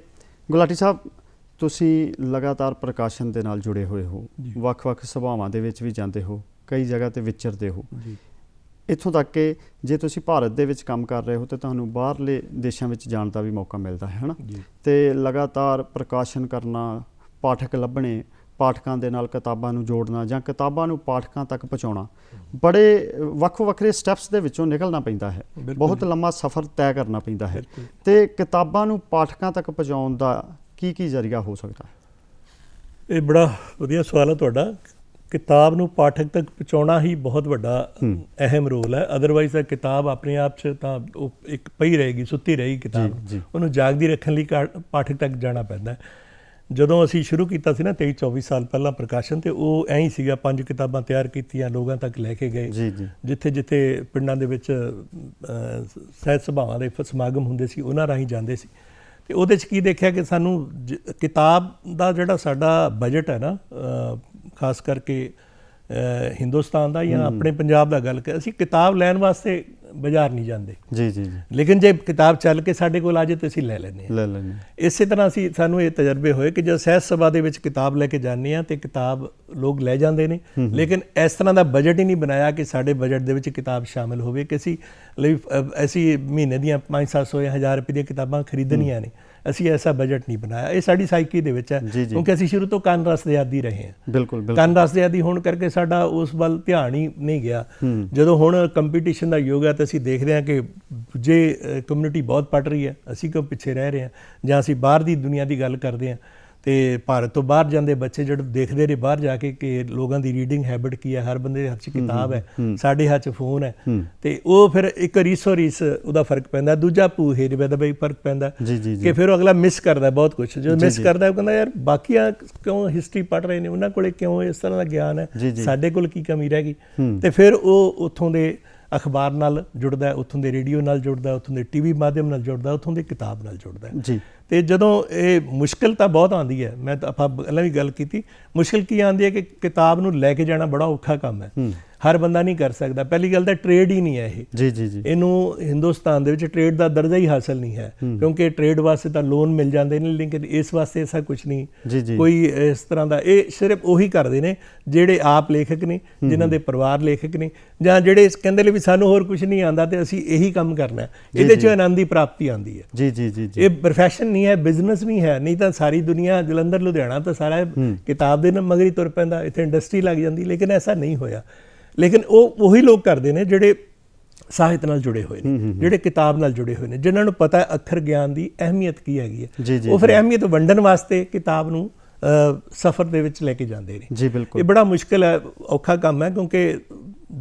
ਗੁਲਾਟੀ ਸਾਹਿਬ, ਤੁਸੀਂ ਲਗਾਤਾਰ ਪ੍ਰਕਾਸ਼ਨ ਦੇ ਨਾਲ ਜੁੜੇ ਹੋਏ ਹੋ, ਵੱਖ-ਵੱਖ ਸਭਾਵਾਂ ਦੇ ਵਿੱਚ ਵੀ ਜਾਂਦੇ ਹੋ, ਕਈ ਜਗ੍ਹਾ ਤੇ ਵਿਚਰਦੇ ਹੋ। ਇੱਥੋਂ ਤੱਕ ਕਿ ਜੇ ਤੁਸੀਂ ਭਾਰਤ ਦੇ ਵਿੱਚ ਕੰਮ ਕਰ ਰਹੇ ਹੋ ਤਾਂ ਤੁਹਾਨੂੰ ਬਾਹਰਲੇ ਦੇਸ਼ਾਂ ਵਿੱਚ ਜਾਣ ਦਾ ਵੀ ਮੌਕਾ ਮਿਲਦਾ ਹੈ ਨਾ। ਤੇ ਲਗਾਤਾਰ ਪ੍ਰਕਾਸ਼ਨ ਕਰਨਾ, ਪਾਠਕ ਲੱਭਣੇ, ਪਾਠਕਾਂ ਦੇ ਨਾਲ ਕਿਤਾਬਾਂ ਨੂੰ ਜੋੜਨਾ ਜਾਂ ਕਿਤਾਬਾਂ ਨੂੰ ਪਾਠਕਾਂ ਤੱਕ ਪਹੁੰਚਾਉਣਾ, ਬੜੇ ਵੱਖੋ ਵੱਖਰੇ ਸਟੈਪਸ ਦੇ ਵਿੱਚੋਂ ਨਿਕਲਣਾ ਪੈਂਦਾ ਹੈ। ਬਹੁਤ ਲੰਮਾ ਸਫ਼ਰ ਤੈਅ ਕਰਨਾ ਪੈਂਦਾ ਹੈ। ਤੇ ਕਿਤਾਬਾਂ ਨੂੰ ਪਾਠਕਾਂ ਤੱਕ ਪਹੁੰਚਾਉਣ ਦਾ ਕੀ ਜ਼ਰੀਆ ਹੋ ਸਕਦਾ ਹੈ? ਇਹ ਬੜਾ ਵਧੀਆ ਸਵਾਲ ਹੈ ਤੁਹਾਡਾ। ਕਿਤਾਬ ਨੂੰ ਪਾਠਕ ਤੱਕ ਪਹੁੰਚਾਉਣਾ ਹੀ ਬਹੁਤ ਵੱਡਾ ਅਹਿਮ ਰੋਲ ਹੈ। ਅਦਰਵਾਈਜ਼ ਤਾਂ ਕਿਤਾਬ ਆਪਣੇ ਆਪ 'ਚ ਤਾਂ ਉਹ ਇੱਕ ਪਈ ਰਹੇਗੀ, ਸੁੱਤੀ ਰਹੇਗੀ ਕਿਤਾਬ। ਉਹਨੂੰ ਜਾਗਦੀ ਰੱਖਣ ਲਈ ਪਾਠਕ ਤੱਕ ਜਾਣਾ ਪੈਂਦਾ। ਜਦੋਂ ਅਸੀਂ ਸ਼ੁਰੂ ਕੀਤਾ ਸੀ ਨਾ 23-24 ਸਾਲ ਪਹਿਲਾਂ ਪ੍ਰਕਾਸ਼ਨ, ਤੇ ਉਹ ਐਂ ਹੀ ਸੀਗਾ, 5 ਕਿਤਾਬਾਂ ਤਿਆਰ ਕੀਤੀਆਂ, ਲੋਕਾਂ ਤੱਕ ਲੈ ਕੇ ਗਏ। ਜਿੱਥੇ ਜਿੱਥੇ ਪਿੰਡਾਂ ਦੇ ਵਿੱਚ ਸਾਹਿਤ ਸਭਾਵਾਂ ਦੇ ਸਮਾਗਮ ਹੁੰਦੇ ਸੀ, ਉਹਨਾਂ ਰਾਹੀਂ ਜਾਂਦੇ ਸੀ। ਤੇ ਉਹਦੇ 'ਚ ਕੀ ਦੇਖਿਆ ਕਿ ਸਾਨੂੰ ਕਿਤਾਬ ਦਾ ਜਿਹੜਾ ਸਾਡਾ ਬਜਟ ਹੈ ਨਾ, ਖਾਸ ਕਰਕੇ ਹਿੰਦੁਸਤਾਨ ਦਾ ਜਾਂ ਆਪਣੇ ਪੰਜਾਬ ਦਾ ਗੱਲ ਕਰ, ਅਸੀਂ ਕਿਤਾਬ ਲੈਣ ਵਾਸਤੇ ਬਾਜ਼ਾਰ ਨਹੀਂ ਜਾਂਦੇ। ਲੇਕਿਨ ਜੇ ਕਿਤਾਬ ਚੱਲ ਕੇ ਸਾਡੇ ਕੋਲ ਆ ਜਾਏ ਤਾਂ ਅਸੀਂ ਲੈ ਲੈਂਦੇ ਹਾਂ। ਇਸੇ ਤਰ੍ਹਾਂ ਸਾਨੂੰ ਇਹ ਤਜਰਬੇ ਹੋਏ ਕਿ ਜਦੋਂ ਸਾਹਿਤ ਸਭਾ ਦੇ ਵਿੱਚ ਕਿਤਾਬ ਲੈ ਕੇ ਜਾਂਦੇ ਹਾਂ ਤੇ ਕਿਤਾਬ ਲੋਕ ਲੈ ਜਾਂਦੇ ਨੇ, ਲੇਕਿਨ ਇਸ ਤਰ੍ਹਾਂ ਦਾ ਬਜਟ ਹੀ ਨਹੀਂ ਬਣਾਇਆ ਕਿ ਸਾਡੇ ਬਜਟ ਦੇ ਵਿੱਚ ਕਿਤਾਬ ਸ਼ਾਮਿਲ ਹੋਵੇ, ਕਿ ਅਸੀਂ ਮਹੀਨੇ ਦੀਆਂ 500-700 ਜਾਂ 1000 ਰੁਪਏ ਦੀਆਂ ਕਿਤਾਬਾਂ ਖਰੀਦਣੀਆਂ ਨੇ। ਅਸੀਂ ਐਸਾ ਬਜਟ ਨਹੀਂ ਬਣਾਇਆ। ਇਹ ਸਾਡੀ ਸਾਈਕੀ ਦੇ ਵਿੱਚ ਹੈ, ਕਿਉਂਕਿ ਅਸੀਂ ਸ਼ੁਰੂ ਤੋਂ ਕੰਨ ਰਸ ਦੇ ਆਦੀ ਰਹੇ ਹਾਂ। ਕੰਨ ਰਸ ਦੇ ਆਦੀ ਹੋਣ ਕਰਕੇ ਸਾਡਾ ਉਸ ਵੱਲ ਧਿਆਨ ਹੀ ਨਹੀਂ ਗਿਆ। ਜਦੋਂ ਹੁਣ ਕੰਪੀਟੀਸ਼ਨ ਦਾ ਯੁੱਗ ਹੈ ਤਾਂ ਅਸੀਂ ਦੇਖਦੇ ਹਾਂ ਕਿ ਦੂਜੇ ਕਮਿਊਨਿਟੀ ਬਹੁਤ ਪੜ੍ਹ ਰਹੀ ਹੈ, ਅਸੀਂ ਕਿਉਂ ਪਿੱਛੇ ਰਹਿ ਰਹੇ ਹਾਂ। ਜਾਂ ਅਸੀਂ ਬਾਹਰ ਦੀ ਦੁਨੀਆ ਦੀ ਗੱਲ ਕਰਦੇ ਹਾਂ ਤੇ ਭਾਰਤ ਤੋਂ ਬਾਹਰ ਜਾਂਦੇ ਬੱਚੇ ਜਿਹੜੇ ਦੇਖਦੇ ਨੇ ਬਾਹਰ ਜਾ ਕੇ ਕਿ ਲੋਕਾਂ ਦੀ ਰੀਡਿੰਗ ਹੈਬਿਟ ਕੀ ਹੈ, ਹਰ ਬੰਦੇ ਦੇ ਹੱਥ 'ਚ ਕਿਤਾਬ ਹੈ, ਸਾਡੇ ਹੱਥ 'ਚ ਫੋਨ ਹੈ। ਤੇ ਉਹ ਫਿਰ ਇੱਕ ਰੀਸੋ ਰੀਸ ਉਹਦਾ ਫਰਕ ਪੈਂਦਾ। ਦੂਜਾ ਭੂਹੇ ਦਾ ਵੀ ਫਰਕ ਪੈਂਦਾ ਕਿ ਫਿਰ ਉਹ ਅਗਲਾ ਮਿਸ ਕਰਦਾ ਬਹੁਤ ਕੁਛ। ਜਦੋਂ ਮਿਸ ਕਰਦਾ ਉਹ ਕਹਿੰਦਾ ਯਾਰ ਬਾਕੀਆਂ ਕਿਉਂ ਹਿਸਟਰੀ ਪੜ੍ਹ ਰਹੇ ਨੇ, ਉਹਨਾਂ ਕੋਲੇ ਕਿਉਂ ਇਸ ਤਰ੍ਹਾਂ ਦਾ ਗਿਆਨ ਹੈ, ਸਾਡੇ ਕੋਲ ਕੀ ਕਮੀ ਰਹਿ ਗਈ। ਤੇ ਫਿਰ ਉਹ ਉੱਥੋਂ ਦੇ ਅਖਬਾਰ ਨਾਲ ਜੁੜਦਾ, ਉੱਥੋਂ ਦੇ ਰੇਡੀਓ ਨਾਲ ਜੁੜਦਾ, ਉੱਥੋਂ ਦੇ TV ਮਾਧਿਅਮ ਨਾਲ ਜੁੜਦਾ, ਉੱਥੋਂ ਦੀ ਕਿਤਾਬ ਨਾਲ ਜੁੜਦਾ। ਤੇ ਜਦੋਂ ਇਹ ਮੁਸ਼ਕਿਲ ਤਾਂ ਬਹੁਤ ਆਉਂਦੀ ਹੈ, ਮੈਂ ਤਾਂ ਆਪਾਂ ਪਹਿਲਾਂ ਵੀ ਗੱਲ ਕੀਤੀ, ਮੁਸ਼ਕਿਲ ਕੀ ਆਉਂਦੀ ਹੈ ਕਿ ਕਿਤਾਬ ਨੂੰ ਲੈ ਕੇ ਜਾਣਾ ਬੜਾ ਔਖਾ ਕੰਮ ਹੈ। ਹਰ ਬੰਦਾ ਨਹੀਂ ਕਰ ਸਕਦਾ। ਪਹਿਲੀ ਗੱਲ ਤਾਂ ਟ੍ਰੇਡ ਹੀ ਨਹੀਂ ਹੈ ਇਹ। ਇਹਨੂੰ ਹਿੰਦੁਸਤਾਨ ਦੇ ਵਿੱਚ ਟ੍ਰੇਡ ਦਾ ਦਰਜਾ ਹੀ ਹਾਸਲ ਨਹੀਂ ਹੈ, ਕਿਉਂਕਿ ਟ੍ਰੇਡ ਵਾਸਤੇ ਤਾਂ ਲੋਨ ਮਿਲ ਜਾਂਦੇ ਨੇ, ਲੇਕਿਨ ਇਸ ਵਾਸਤੇ ਐਸਾ ਕੁਛ ਨਹੀਂ ਕੋਈ ਇਸ ਤਰ੍ਹਾਂ ਦਾ। ਇਹ ਸਿਰਫ ਉਹੀ ਕਰਦੇ ਨੇ ਜਿਹੜੇ ਆਪ ਲੇਖਕ ਨੇ, ਜਿਨ੍ਹਾਂ ਦੇ ਪਰਿਵਾਰ ਲੇਖਕ ਨੇ, ਜਾਂ ਜਿਹੜੇ ਕਹਿੰਦੇ ਨੇ ਵੀ ਸਾਨੂੰ ਹੋਰ ਕੁਛ ਨਹੀਂ ਆਉਂਦਾ ਤੇ ਅਸੀਂ ਇਹੀ ਕੰਮ ਕਰਨਾ। ਇਹਦੇ 'ਚ ਆਨੰਦ ਦੀ ਪ੍ਰਾਪਤੀ ਆਉਂਦੀ ਹੈ। ਇਹ ਪ੍ਰੋਫੈਸ਼ਨ ਨਹੀਂ ਹੈ, ਬਿਜ਼ਨਸ ਨਹੀਂ ਹੈ। ਨਹੀਂ ਤਾਂ ਸਾਰੀ ਦੁਨੀਆ ਜਲੰਧਰ ਲੁਧਿਆਣਾ ਤਾਂ ਸਾਰਾ ਕਿਤਾਬ ਦੇ ਨਾਲ ਮਗਰ ਹੀ ਤੁਰ ਪੈਂਦਾ, ਇੱਥੇ ਇੰਡਸਟਰੀ ਲੱਗ ਜਾਂਦੀ। ਲੇਕਿਨ ਐਸਾ ਨਹੀਂ ਹੋਇਆ। ਲੇਕਿਨ ਉਹ ਉਹੀ ਲੋਕ ਕਰਦੇ ਨੇ ਜਿਹੜੇ ਸਾਹਿਤ ਨਾਲ ਜੁੜੇ ਹੋਏ ਨੇ, ਜਿਹੜੇ ਕਿਤਾਬ ਨਾਲ ਜੁੜੇ ਹੋਏ ਨੇ, ਜਿਨ੍ਹਾਂ ਨੂੰ ਪਤਾ ਅੱਖਰ ਗਿਆਨ ਦੀ ਅਹਿਮੀਅਤ ਕੀ ਹੈਗੀ ਹੈ। ਉਹ ਫਿਰ ਅਹਿਮੀਅਤ ਵੰਡਣ ਵਾਸਤੇ ਕਿਤਾਬ ਨੂੰ ਸਫ਼ਰ ਦੇ ਵਿੱਚ ਲੈ ਕੇ ਜਾਂਦੇ ਨੇ। ਇਹ ਬੜਾ ਮੁਸ਼ਕਿਲ ਹੈ, ਔਖਾ ਕੰਮ ਹੈ, ਕਿਉਂਕਿ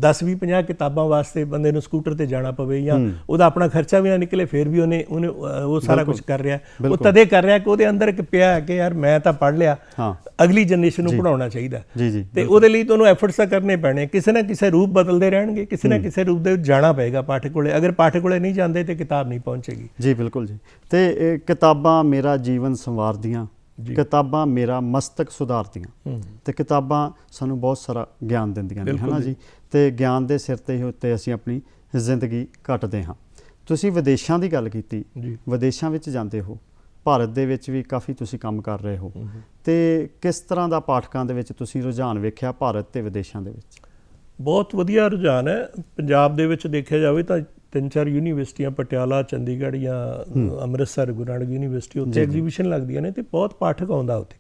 10-20-50 ਕਿਤਾਬਾਂ ਵਾਸਤੇ ਬੰਦੇ ਨੂੰ ਸਕੂਟਰ ਤੇ ਜਾਣਾ ਪਵੇ ਜਾਂ ਉਹਦਾ ਆਪਣਾ ਖਰਚਾ ਵੀ ਨਾ ਨਿਕਲੇ, ਫਿਰ ਵੀ ਉਹਨੇ ਉਹ ਸਾਰਾ ਕੁਝ ਕਰ ਰਿਹਾ। ਉਹ ਤਦੇ ਕਰ ਰਿਹਾ ਕਿ ਉਹਦੇ ਅੰਦਰ ਇੱਕ ਪਿਆ ਹੈ ਕਿ ਯਾਰ ਮੈਂ ਤਾਂ ਪੜ੍ਹ ਲਿਆ, ਅਗਲੀ ਜਨਰੇਸ਼ਨ ਨੂੰ ਪੜ੍ਹਾਉਣਾ ਚਾਹੀਦਾ। ਤੇ ਉਹਦੇ ਲਈ ਤੁਹਾਨੂੰ ਐਫਰਟਸ ਤਾਂ ਕਰਨੇ ਪੈਣੇ। ਕਿਸੇ ਨਾ ਕਿਸੇ ਰੂਪ ਬਦਲਦੇ ਰਹਿਣਗੇ, ਕਿਸੇ ਨਾ ਕਿਸੇ ਰੂਪ ਦੇ ਵਿੱਚ ਜਾਣਾ ਪਏਗਾ ਪਾਠਕ ਕੋਲੇ। ਅਗਰ ਪਾਠਕ ਕੋਲੇ ਨਹੀਂ ਜਾਂਦੇ ਤੇ ਕਿਤਾਬ ਨਹੀਂ ਪਹੁੰਚੇਗੀ। ਜੀ ਬਿਲਕੁਲ ਜੀ। ਤੇ ਕਿਤਾਬਾਂ ਮੇਰਾ ਜੀਵਨ ਸੰਵਾਰਦੀਆਂ, ਕਿਤਾਬਾਂ ਮੇਰਾ ਮਸਤਕ ਸੁਧਾਰਦੀਆਂ। ਤੇ ਕਿਤਾਬਾਂ ਸਾਨੂੰ ਬਹੁਤ ਸਾਰਾ ਗਿਆਨ ਦਿੰਦੀਆਂ ਨੇ, ਹੈ ਨਾ ਜੀ। ਤੇ ਗਿਆਨ ਦੇ ਸਿਰ ਤੇ ਉੱਤੇ ਅਸੀਂ ਆਪਣੀ ਜ਼ਿੰਦਗੀ ਕੱਟਦੇ ਹਾਂ। ਤੁਸੀਂ ਵਿਦੇਸ਼ਾਂ ਦੀ ਗੱਲ ਕੀਤੀ, ਵਿਦੇਸ਼ਾਂ ਵਿੱਚ ਜਾਂਦੇ ਹੋ, ਭਾਰਤ ਦੇ ਵਿੱਚ ਵੀ ਕਾਫੀ ਤੁਸੀਂ ਕੰਮ ਕਰ ਰਹੇ ਹੋ। ਤੇ ਕਿਸ ਤਰ੍ਹਾਂ ਦਾ ਪਾਠਕਾਂ ਦੇ ਵਿੱਚ ਤੁਸੀਂ ਰੁਝਾਨ ਵੇਖਿਆ ਭਾਰਤ ਤੇ ਵਿਦੇਸ਼ਾਂ ਦੇ ਵਿੱਚ? ਬਹੁਤ ਵਧੀਆ ਰੁਝਾਨ ਹੈ। ਪੰਜਾਬ ਦੇ ਵਿੱਚ ਦੇਖਿਆ ਜਾਵੇ ਤਾਂ 3-4 ਯੂਨੀਵਰਸਿਟੀਆਂ, ਪਟਿਆਲਾ, ਚੰਡੀਗੜ੍ਹ ਜਾਂ ਅੰਮ੍ਰਿਤਸਰ, ਗੁਰੂ ਨਾਨਕ ਯੂਨੀਵਰਸਿਟੀ, ਉੱਥੇ ਐਗਜ਼ੀਬਿਸ਼ਨ ਲੱਗਦੀਆਂ ਨੇ ਤੇ ਬਹੁਤ ਪਾਠਕ ਆਉਂਦਾ ਉੱਥੇ।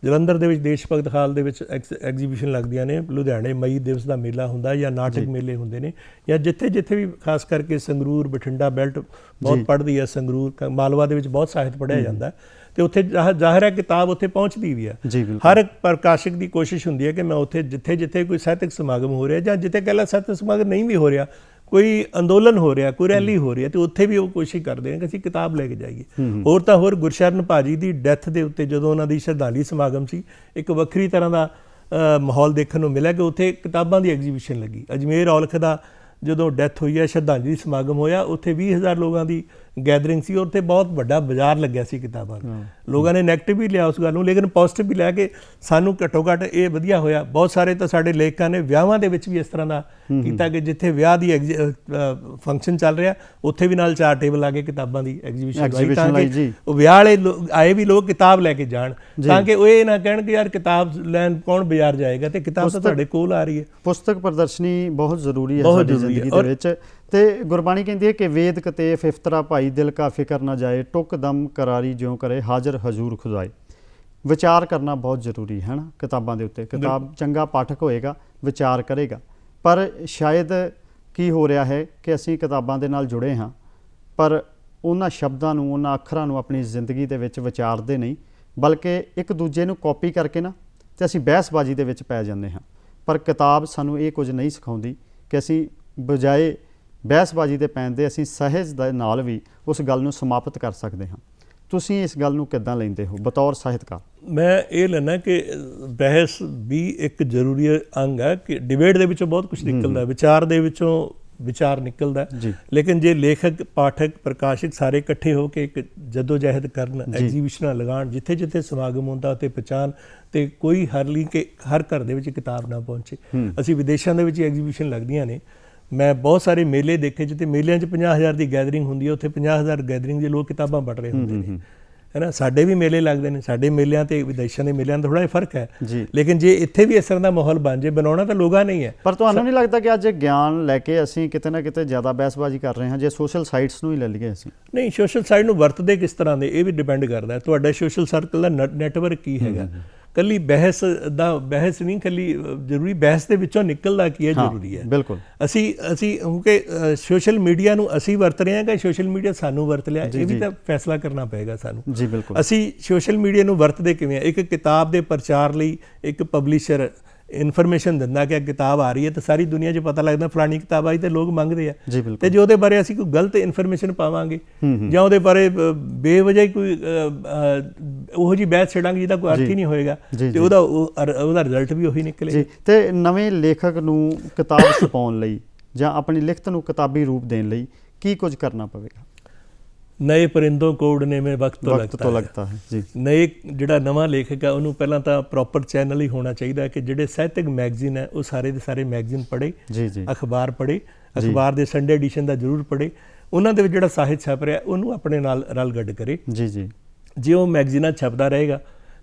ਜਲੰਧਰ ਦੇ ਵਿੱਚ ਦੇਸ਼ ਭਗਤ ਹਾਲ ਦੇ ਵਿੱਚ ਐਗਜ਼ੀਬਿਸ਼ਨ ਲੱਗਦੀਆਂ ਨੇ। ਲੁਧਿਆਣੇ ਮਈ ਦਿਵਸ ਦਾ ਮੇਲਾ ਹੁੰਦਾ ਜਾਂ ਨਾਟਕ ਮੇਲੇ ਹੁੰਦੇ ਨੇ, ਜਾਂ ਜਿੱਥੇ ਜਿੱਥੇ ਵੀ, ਖਾਸ ਕਰਕੇ ਸੰਗਰੂਰ, ਬਠਿੰਡਾ ਬੈਲਟ ਬਹੁਤ ਪੜ੍ਹਦੀ ਹੈ। ਸੰਗਰੂਰ, ਮਾਲਵਾ ਦੇ ਵਿੱਚ ਬਹੁਤ ਸਾਹਿਤ ਪੜ੍ਹਿਆ ਜਾਂਦਾ ਤੇ ਉੱਥੇ ਜ਼ਾਹਿਰ ਹੈ ਕਿਤਾਬ ਉੱਥੇ ਪਹੁੰਚਦੀ ਵੀ ਹੈ। ਹਰ ਪ੍ਰਕਾਸ਼ਕ ਦੀ ਕੋਸ਼ਿਸ਼ ਹੁੰਦੀ ਹੈ ਕਿ ਮੈਂ ਉੱਥੇ ਜਿੱਥੇ ਜਿੱਥੇ ਕੋਈ ਸਾਹਿਤਕ ਸਮਾਗਮ ਹੋ ਰਿਹਾ, ਜਾਂ ਜਿੱਥੇ ਕਹਿ ਲਾ ਸਾਹਿਤਕ ਸਮਾਗਮ ਨਹੀਂ ਵੀ ਹੋ ਰਿਹਾ, ਕੋਈ ਅੰਦੋਲਨ ਹੋ ਰਿਹਾ, ਕੋਈ ਰੈਲੀ ਹੋ ਰਹੀ ਹੈ, ਤੇ ਉੱਥੇ ਵੀ ਉਹ ਕੋਸ਼ਿਸ਼ ਕਰਦੇ ਨੇ ਕਿ ਅਸੀਂ ਕਿਤਾਬ ਲੈ ਕੇ ਜਾਈਏ। ਹੋਰ ਤਾਂ ਹੋਰ, ਗੁਰਸ਼ਰਨ ਭਾਜੀ ਦੀ ਡੈਥ ਦੇ ਉੱਤੇ ਜਦੋਂ ਉਹਨਾਂ ਦੀ ਸ਼ਰਧਾਂਜਲੀ ਸਮਾਗਮ ਸੀ, ਇੱਕ ਵੱਖਰੀ ਤਰ੍ਹਾਂ ਦਾ ਮਾਹੌਲ ਦੇਖਣ ਨੂੰ ਮਿਲਿਆ ਕਿ ਉੱਥੇ ਕਿਤਾਬਾਂ ਦੀ ਐਗਜ਼ੀਬਿਸ਼ਨ ਲੱਗੀ। ਅਜਮੇਰ ਔਲਖ ਦਾ ਜਦੋਂ ਡੈਥ ਹੋਈ ਹੈ, ਸ਼ਰਧਾਂਜਲੀ ਸਮਾਗਮ ਹੋਇਆ, ਉੱਥੇ 20,000 ਲੋਕਾਂ ਦੀ ਗੈਦਰਿੰਗ ਸੀ, ਉੱਥੇ ਬਹੁਤ ਵੱਡਾ ਬਾਜ਼ਾਰ ਲੱਗਿਆ ਸੀ ਕਿਤਾਬਾਂ ਦਾ। ਲੋਕਾਂ ਨੇ ਨੈਗੇਟਿਵ ਵੀ ਲਿਆ ਉਸ ਗੱਲ ਨੂੰ, ਲੇਕਿਨ ਪੋਜ਼ਿਟਿਵ ਵੀ ਲੈ ਕੇ ਸਾਨੂੰ ਘੱਟੋ ਘੱਟ ਇਹ ਵਧੀਆ ਹੋਇਆ। ਬਹੁਤ ਸਾਰੇ ਤਾਂ ਸਾਡੇ ਲੇਖਕਾਂ ਨੇ ਵਿਆਹਾਂ ਦੇ ਵਿੱਚ ਵੀ ਇਸ ਤਰ੍ਹਾਂ ਦਾ ਕੀਤਾ ਕਿ ਜਿੱਥੇ ਵਿਆਹ ਦੀ ਫੰਕਸ਼ਨ ਚੱਲ ਰਿਹਾ ਉੱਥੇ ਵੀ ਨਾਲ 4 ਟੇਬਲ ਲਾ ਕੇ ਕਿਤਾਬਾਂ ਦੀ ਐਗਜ਼ੀਬਿਸ਼ਨ ਲਾਈ, ਤਾਂ ਕਿ ਉਹ ਵਿਆਹ ਵਾਲੇ ਆਏ ਵੀ ਲੋਕ ਕਿਤਾਬ ਲੈ ਕੇ ਜਾਣ, ਤਾਂ ਕਿ ਉਹ ਇਹ ਨਾ ਕਹਿਣ ਕਿ ਯਾਰ ਕਿਤਾਬ ਲੈਣ ਕੌਣ ਬਾਜ਼ਾਰ ਜਾਏਗਾ, ਤੇ ਕਿਤਾਬ ਤਾਂ ਤੁਹਾਡੇ ਕੋਲ ਆ ਰਹੀ ਹੈ। ਪੁਸਤਕ ਪ੍ਰਦਰਸ਼ਨੀ ਬਹੁਤ ਜ਼ਰੂਰੀ ਹੈ ਸਾਡੀ ਜ਼ਿੰਦਗੀ ਦੇ ਵਿੱਚ। ਤੇ ਗੁਰਬਾਣੀ ਕਹਿੰਦੀ ਹੈ ਕਿ ਵੇਦ ਕਤੇਫ ਇਫਤਰਾ ਭਾਈ ਦਿਲ ਕਾ ਫਿਕਰ ਨਾ ਜਾਏ, ਟੁਕ ਦਮ ਕਰਾਰੀ ਜਿਉਂ ਕਰੇ ਹਾਜ਼ਰ ਹਜ਼ੂਰ ਖੁਦਾਏ। ਵਿਚਾਰ ਕਰਨਾ ਬਹੁਤ ਜ਼ਰੂਰੀ ਹੈ ਨਾ ਕਿਤਾਬਾਂ ਦੇ ਉੱਤੇ। ਕਿਤਾਬ ਚੰਗਾ ਪਾਠਕ ਹੋਏਗਾ, ਵਿਚਾਰ ਕਰੇਗਾ, ਪਰ ਸ਼ਾਇਦ ਕੀ ਹੋ ਰਿਹਾ ਹੈ ਕਿ ਅਸੀਂ ਕਿਤਾਬਾਂ ਦੇ ਨਾਲ ਜੁੜੇ ਹਾਂ, ਪਰ ਉਹਨਾਂ ਸ਼ਬਦਾਂ ਨੂੰ, ਉਹਨਾਂ ਅੱਖਰਾਂ ਨੂੰ ਆਪਣੀ ਜ਼ਿੰਦਗੀ ਦੇ ਵਿੱਚ ਵਿਚਾਰਦੇ ਨਹੀਂ, ਬਲਕਿ ਇੱਕ ਦੂਜੇ ਨੂੰ ਕਾਪੀ ਕਰਕੇ ਨਾ ਤੇ ਅਸੀਂ ਬਹਿਸਬਾਜ਼ੀ ਦੇ ਵਿੱਚ ਪੈ ਜਾਂਦੇ ਹਾਂ। ਪਰ ਕਿਤਾਬ ਸਾਨੂੰ ਇਹ ਕੁਝ ਨਹੀਂ ਸਿਖਾਉਂਦੀ ਕਿ ਅਸੀਂ ਬਜਾਏ ਬਹਿਸਬਾਜ਼ੀ ਦੇ ਪੈਣ ਦੇ ਅਸੀਂ ਸਹਿਜ ਦੇ ਨਾਲ ਵੀ ਉਸ ਗੱਲ ਨੂੰ ਸਮਾਪਤ ਕਰ ਸਕਦੇ ਹਾਂ। ਤੁਸੀਂ ਇਸ ਗੱਲ ਨੂੰ ਕਿੱਦਾਂ ਲੈਂਦੇ ਹੋ ਬਤੌਰ ਸਾਹਿਤਕਾਰ? ਮੈਂ ਇਹ ਲੈਣਾ ਕਿ ਬਹਿਸ ਵੀ ਇੱਕ ਜ਼ਰੂਰੀ ਅੰਗ ਹੈ, ਕਿ ਡਿਬੇਟ ਦੇ ਵਿੱਚੋਂ ਬਹੁਤ ਕੁਝ ਨਿਕਲਦਾ, ਵਿਚਾਰ ਦੇ ਵਿੱਚੋਂ ਵਿਚਾਰ ਨਿਕਲਦਾ, ਲੇਕਿਨ ਜੇ ਲੇਖਕ, ਪਾਠਕ, ਪ੍ਰਕਾਸ਼ਕ ਸਾਰੇ ਇਕੱਠੇ ਹੋ ਕੇ ਇੱਕ ਜਦੋਜਹਿਦ ਕਰਨ, ਐਗਜ਼ੀਬਿਸ਼ਨਾਂ ਲਗਾਉਣ, ਜਿੱਥੇ ਜਿੱਥੇ ਸਮਾਗਮ ਹੁੰਦਾ ਉੱਥੇ ਪਛਾਣ, ਤੇ ਕੋਈ ਹਰ ਲਈ ਕਿ ਹਰ ਘਰ ਦੇ ਵਿੱਚ ਕਿਤਾਬ ਨਾ ਪਹੁੰਚੇ। ਅਸੀਂ ਵਿਦੇਸ਼ਾਂ ਦੇ ਵਿੱਚ ਐਗਜ਼ੀਬਿਸ਼ਨ ਲੱਗਦੀਆਂ ਨੇ, ਮੈਂ ਬਹੁਤ ਸਾਰੇ ਮੇਲੇ ਦੇਖੇ ਜਿੱਥੇ ਮੇਲਿਆਂ 'ਚ 50,000 ਦੀ ਗੈਦਰਿੰਗ ਹੁੰਦੀ ਹੈ, ਉੱਥੇ 50,000 ਗੈਦਰਿੰਗ ਦੇ ਲੋਕ ਕਿਤਾਬਾਂ ਪੜ੍ਹ ਰਹੇ ਹੁੰਦੇ ਨੇ, ਹੈ ਨਾ। ਸਾਡੇ ਵੀ ਮੇਲੇ ਲੱਗਦੇ ਨੇ, ਸਾਡੇ ਮੇਲਿਆਂ ਤੇ ਵਿਦੇਸ਼ਾਂ ਦੇ ਮੇਲਿਆਂ ਦਾ ਥੋੜ੍ਹਾ ਜਿਹਾ ਫਰਕ ਹੈ, ਲੇਕਿਨ ਜੇ ਇੱਥੇ ਵੀ ਇਸ ਤਰ੍ਹਾਂ ਦਾ ਮਾਹੌਲ ਬਣ ਜੇ, ਬਣਾਉਣਾ ਤਾਂ ਲੋਕਾਂ ਨੇ ਹੀ ਹੈ। ਪਰ ਤੁਹਾਨੂੰ ਨਹੀਂ ਲੱਗਦਾ ਕਿ ਅੱਜ ਗਿਆਨ ਲੈ ਕੇ ਅਸੀਂ ਕਿਤੇ ਨਾ ਕਿਤੇ ਜ਼ਿਆਦਾ ਬਹਿਸਬਾਜ਼ੀ ਕਰ ਰਹੇ ਹਾਂ? ਜੇ ਸੋਸ਼ਲ ਸਾਈਟਸ ਨੂੰ ਹੀ ਲੈ ਲਈਏ ਅਸੀਂ। ਨਹੀਂ, ਸੋਸ਼ਲ ਸਾਈਟ ਨੂੰ ਵਰਤਦੇ ਕਿਸ ਤਰ੍ਹਾਂ ਦੇ ਇਹ ਵੀ ਡਿਪੈਂਡ ਕਰਦਾ ਹੈ, ਤੁਹਾਡਾ ਸੋਸ਼ਲ ਸਰਕਲ ਦਾ ਨੈਟਵਰਕ ਕੀ ਹੈਗਾ। ਕੱਲੀ ਬਹਿਸ ਨਹੀਂ, ਕੱਲੀ ਜ਼ਰੂਰੀ ਬਹਿਸ ਦੇ ਵਿੱਚੋਂ ਨਿਕਲਦਾ ਕੀ ਹੈ ਜ਼ਰੂਰੀ ਹੈ। ਬਿਲਕੁਲ। ਅਸੀਂ ਕਿਉਂਕਿ ਸੋਸ਼ਲ ਮੀਡੀਆ ਨੂੰ ਅਸੀਂ ਵਰਤ ਰਹੇ ਹਾਂ ਕਿ ਸੋਸ਼ਲ ਮੀਡੀਆ ਸਾਨੂੰ ਵਰਤ ਲਿਆ, ਇਹ ਵੀ ਤਾਂ ਫੈਸਲਾ ਕਰਨਾ ਪਏਗਾ ਸਾਨੂੰ। ਜੀ ਬਿਲਕੁਲ। ਅਸੀਂ ਸੋਸ਼ਲ ਮੀਡੀਆ ਨੂੰ ਵਰਤਦੇ ਕਿਵੇਂ ਆ? ਇੱਕ ਕਿਤਾਬ ਦੇ ਪ੍ਰਚਾਰ ਲਈ ਇੱਕ ਪਬਲਿਸ਼ਰ ਇਨਫੋਰਮੇਸ਼ਨ ਦਿੰਦਾ ਕਿ ਕਿਤਾਬ ਆ ਰਹੀ ਹੈ, ਤਾਂ ਸਾਰੀ ਦੁਨੀਆ 'ਚ ਪਤਾ ਲੱਗਦਾ ਫਲਾਣੀ ਕਿਤਾਬ ਆਈ ਤੇ ਲੋਕ ਮੰਗਦੇ ਆ। ਤੇ ਜੇ ਉਹਦੇ ਬਾਰੇ ਅਸੀਂ ਕੋਈ ਗਲਤ ਇਨਫੋਰਮੇਸ਼ਨ ਪਾਵਾਂਗੇ ਜਾਂ ਉਹਦੇ ਬਾਰੇ ਬੇਵਜ੍ਹਾ ਕੋਈ ਉਹੋ ਜਿਹੀ ਬਹਿਸ ਛੇੜਾਂਗੇ ਜਿਹਦਾ ਕੋਈ ਅਰਥ ਹੀ ਨਹੀਂ ਹੋਏਗਾ, ਤੇ ਉਹਦਾ ਰਿਜ਼ਲਟ ਵੀ ਉਹੀ ਨਿਕਲੇਗਾ। ਤੇ ਨਵੇਂ ਲੇਖਕ ਨੂੰ ਕਿਤਾਬ ਛਪਾਉਣ ਲਈ ਜਾਂ ਆਪਣੀ ਲਿਖਤ ਨੂੰ ਕਿਤਾਬੀ ਰੂਪ ਦੇਣ ਲਈ ਕੀ ਕੁਝ ਕਰਨਾ ਪਵੇਗਾ? ਨਏ ਪਰਿੰਦੋਂ ਕੋ ਉਡਨੇ ਮੇਂ ਵਕਤ ਤੋਂ ਲਗਤਾ ਹੈ ਜੀ। ਨਏ ਜਿਹੜਾ ਨਵਾਂ ਲੇਖਕ ਹੈ ਉਹਨੂੰ ਪਹਿਲਾਂ ਤਾਂ ਪ੍ਰੋਪਰ ਚੈਨਲ ਹੀ ਹੋਣਾ ਚਾਹੀਦਾ ਹੈ ਕਿ ਜਿਹੜੇ ਸਾਹਿਤਕ ਮੈਗਜ਼ੀਨ ਹੈ ਉਹ ਸਾਰੇ ਦੇ ਸਾਰੇ ਮੈਗਜ਼ੀਨ ਪੜ੍ਹੇ, ਅਖਬਾਰ ਪੜ੍ਹੇ, ਅਖਬਾਰ ਦੇ ਸੰਡੇ ਐਡੀਸ਼ਨ ਦਾ ਜ਼ਰੂਰ ਪੜ੍ਹੇ, ਉਹਨਾਂ ਦੇ ਵਿੱਚ ਜਿਹੜਾ ਸਾਹਿਤ ਛਪ ਰਿਹਾ ਉਹਨੂੰ ਆਪਣੇ ਨਾਲ ਰਲ ਗੱਡ ਕਰੇ। ਜੇ ਉਹ ਮੈਗਜ਼ੀਨਾਂ ਛਪਦਾ ਰਹੇਗਾ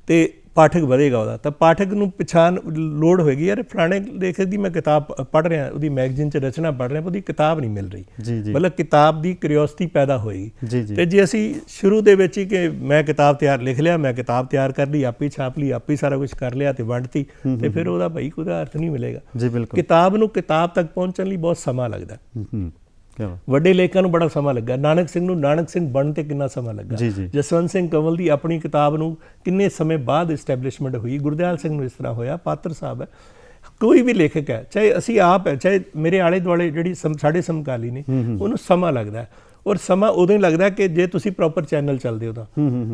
ਤੇ ਪਾਠਕ ਵਧੇਗਾ ਉਹਦਾ, ਤਾਂ ਪਾਠਕ ਨੂੰ ਪਛਾਣ ਲੋੜ ਹੋਏਗੀ, ਯਾਰ ਫਲਾਣੇ ਲੇਖਕ ਦੀ ਮੈਂ ਕਿਤਾਬ ਪੜ੍ਹ ਰਿਹਾ, ਉਹਦੀ ਮੈਗਜ਼ੀਨ 'ਚ ਰਚਨਾ ਪੜ੍ਹ ਰਿਹਾ, ਉਹਦੀ ਕਿਤਾਬ ਨਹੀਂ ਮਿਲ ਰਹੀ, ਮਤਲਬ ਕਿਤਾਬ ਦੀ ਕਿਉਰਿਓਸਿਟੀ ਪੈਦਾ ਹੋਏਗੀ। ਤੇ ਜੇ ਅਸੀਂ ਸ਼ੁਰੂ ਦੇ ਵਿੱਚ ਹੀ ਕਿ ਮੈਂ ਕਿਤਾਬ ਲਿਖ ਲਿਆ, ਮੈਂ ਕਿਤਾਬ ਤਿਆਰ ਕਰ ਲਈ, ਆਪੇ ਛਾਪ ਲਈ, ਆਪੇ ਸਾਰਾ ਕੁਝ ਕਰ ਲਿਆ ਤੇ ਵੰਡਤੀ, ਤੇ ਫਿਰ ਉਹਦਾ ਭਾਈ ਕੋਈ ਅਰਥ ਨਹੀਂ ਮਿਲੇਗਾ। ਕਿਤਾਬ ਨੂੰ ਕਿਤਾਬ ਤੱਕ ਪਹੁੰਚਣ ਲਈ ਬਹੁਤ ਸਮਾਂ ਲੱਗਦਾ। ਵੱਡੇ ਲੇਖਕਾਂ ਨੂੰ ਬੜਾ ਸਮਾਂ ਲੱਗਾ, ਨਾਨਕ ਸਿੰਘ ਨੂੰ ਨਾਨਕ ਸਿੰਘ ਬਣਨ ਤੇ ਕਿੰਨਾ ਸਮਾਂ ਲੱਗਾ, ਜਸਵੰਤ ਸਿੰਘ ਕੰਵਲ ਦੀ ਆਪਣੀ ਕਿਤਾਬ ਨੂੰ ਕਿੰਨੇ ਸਮੇਂ ਬਾਅਦ ਐਸਟੈਬਲਿਸ਼ਮੈਂਟ ਹੋਈ, ਗੁਰਦਿਆਲ ਸਿੰਘ ਨੂੰ ਇਸ ਤਰ੍ਹਾਂ ਹੋਇਆ, ਪਾਤਰ ਸਾਹਿਬ ਹੈ, ਕੋਈ ਵੀ ਲੇਖਕ ਹੈ, ਚਾਹੇ ਅਸੀਂ ਆਪ ਹੈ, ਚਾਹੇ ਮੇਰੇ ਆਲੇ ਦੁਆਲੇ ਜਿਹੜੀ ਸਾਡੇ ਸਮਕਾਲੀ ਨੇ, ਉਹਨੂੰ ਸਮਾਂ ਲੱਗਦਾ ਹੈ। ਔਰ ਸਮਾਂ ਉਦੋਂ ਹੀ ਲੱਗਦਾ ਕਿ ਜੇ ਤੁਸੀਂ ਪ੍ਰੋਪਰ ਚੈਨਲ ਚੱਲਦੇ ਹੋ ਤਾਂ।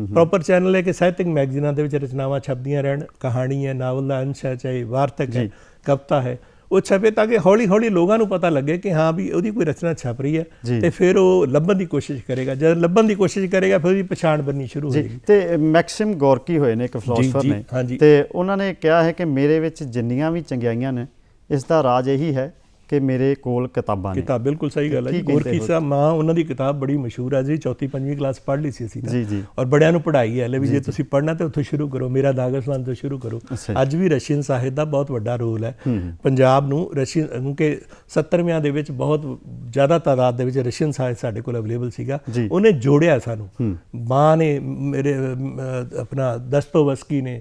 ਪ੍ਰੋਪਰ ਚੈਨਲ ਹੈ ਕਿ ਸਾਹਿਤਕ ਮੈਗਜ਼ੀਨਾਂ ਦੇ ਵਿੱਚ ਰਚਨਾਵਾਂ ਛਪਦੀਆਂ ਰਹਿਣ, ਕਹਾਣੀ ਹੈ, ਨਾਵਲ ਦਾ ਅੰਸ਼ ਹੈ, ਚਾਹੇ ਵਾਰਤਕ ਹੈ, ਕਵਿਤਾ ਹੈ, ਉਹ ਛਪੇ ਤਾਂ ਕਿ ਹੌਲੀ ਹੌਲੀ ਲੋਕਾਂ ਨੂੰ ਪਤਾ ਲੱਗੇ ਕਿ ਹਾਂ ਵੀ ਉਹਦੀ ਕੋਈ ਰਚਨਾ ਛਪ ਰਹੀ ਹੈ, ਤੇ ਫਿਰ ਉਹ ਲੱਭਣ ਦੀ ਕੋਸ਼ਿਸ਼ ਕਰੇਗਾ। ਜਦ ਲੱਭਣ ਦੀ ਕੋਸ਼ਿਸ਼ ਕਰੇਗਾ ਫਿਰ ਉਹਦੀ ਪਛਾਣ ਬਣਨੀ ਸ਼ੁਰੂ ਹੋਏਗੀ। ਤੇ ਮੈਕਸਿਮ ਗੋਰਕੀ ਹੋਏ ਨੇ ਇੱਕ ਫਿਲਾਸਫਰ ਨੇ, ਤੇ ਉਹਨਾਂ ਨੇ ਕਿਹਾ ਹੈ ਕਿ ਮੇਰੇ ਵਿੱਚ ਜਿੰਨੀਆਂ ਵੀ ਚੰਗਿਆਈਆਂ ਨੇ ਇਸ ਦਾ ਰਾਜ ਇਹੀ ਹੈ ਕਿ ਮੇਰੇ ਕੋਲ ਕਿਤਾਬਾਂ ਨੇ। ਕਿਤਾਬ ਬਿਲਕੁਲ ਸਹੀ ਗੱਲ ਹੈ ਜੀ। ਗੋਰਕੀ ਸਾਹਿਬ ਮਾਂ, ਉਹਨਾਂ ਦੀ ਕਿਤਾਬ ਬੜੀ ਮਸ਼ਹੂਰ ਹੈ ਜੀ, 4ਵੀਂ 5ਵੀਂ ਕਲਾਸ ਪੜ੍ਹ ਲਈ ਸੀ ਅਸੀਂ ਤਾਂ, ਔਰ ਬੜਿਆਂ ਨੂੰ ਪੜ੍ਹਾਈ ਹੈ। ਲੈ ਵੀ ਜੇ ਤੁਸੀਂ ਪੜ੍ਹਨਾ ਤਾਂ ਉੱਥੋਂ ਸ਼ੁਰੂ ਕਰੋ, ਮੇਰਾ ਦਾਗਸਤਾਨ ਤੋਂ ਸ਼ੁਰੂ ਕਰੋ। ਅੱਜ ਵੀ ਰਸ਼ੀਅਨ ਸਾਹਿਤ ਦਾ ਬਹੁਤ ਵੱਡਾ ਰੋਲ ਹੈ ਪੰਜਾਬ ਨੂੰ। ਰਸ਼ੀਅਨ ਕਿਉਂਕਿ 70ਵਿਆਂ ਦੇ ਵਿੱਚ ਬਹੁਤ ਜ਼ਿਆਦਾ ਤਾਦਾਦ ਦੇ ਵਿੱਚ ਰਸ਼ੀਅਨ ਸਾਹਿਤ ਸਾਡੇ ਕੋਲ ਅਵੇਲੇਬਲ ਸੀਗਾ, ਉਹਨੇ ਜੋੜਿਆ ਸਾਨੂੰ। ਮਾਂ ਨੇ, ਮੇਰੇ ਆਪਣਾ ਦਸਤੋਵਸਕੀ ਨੇ,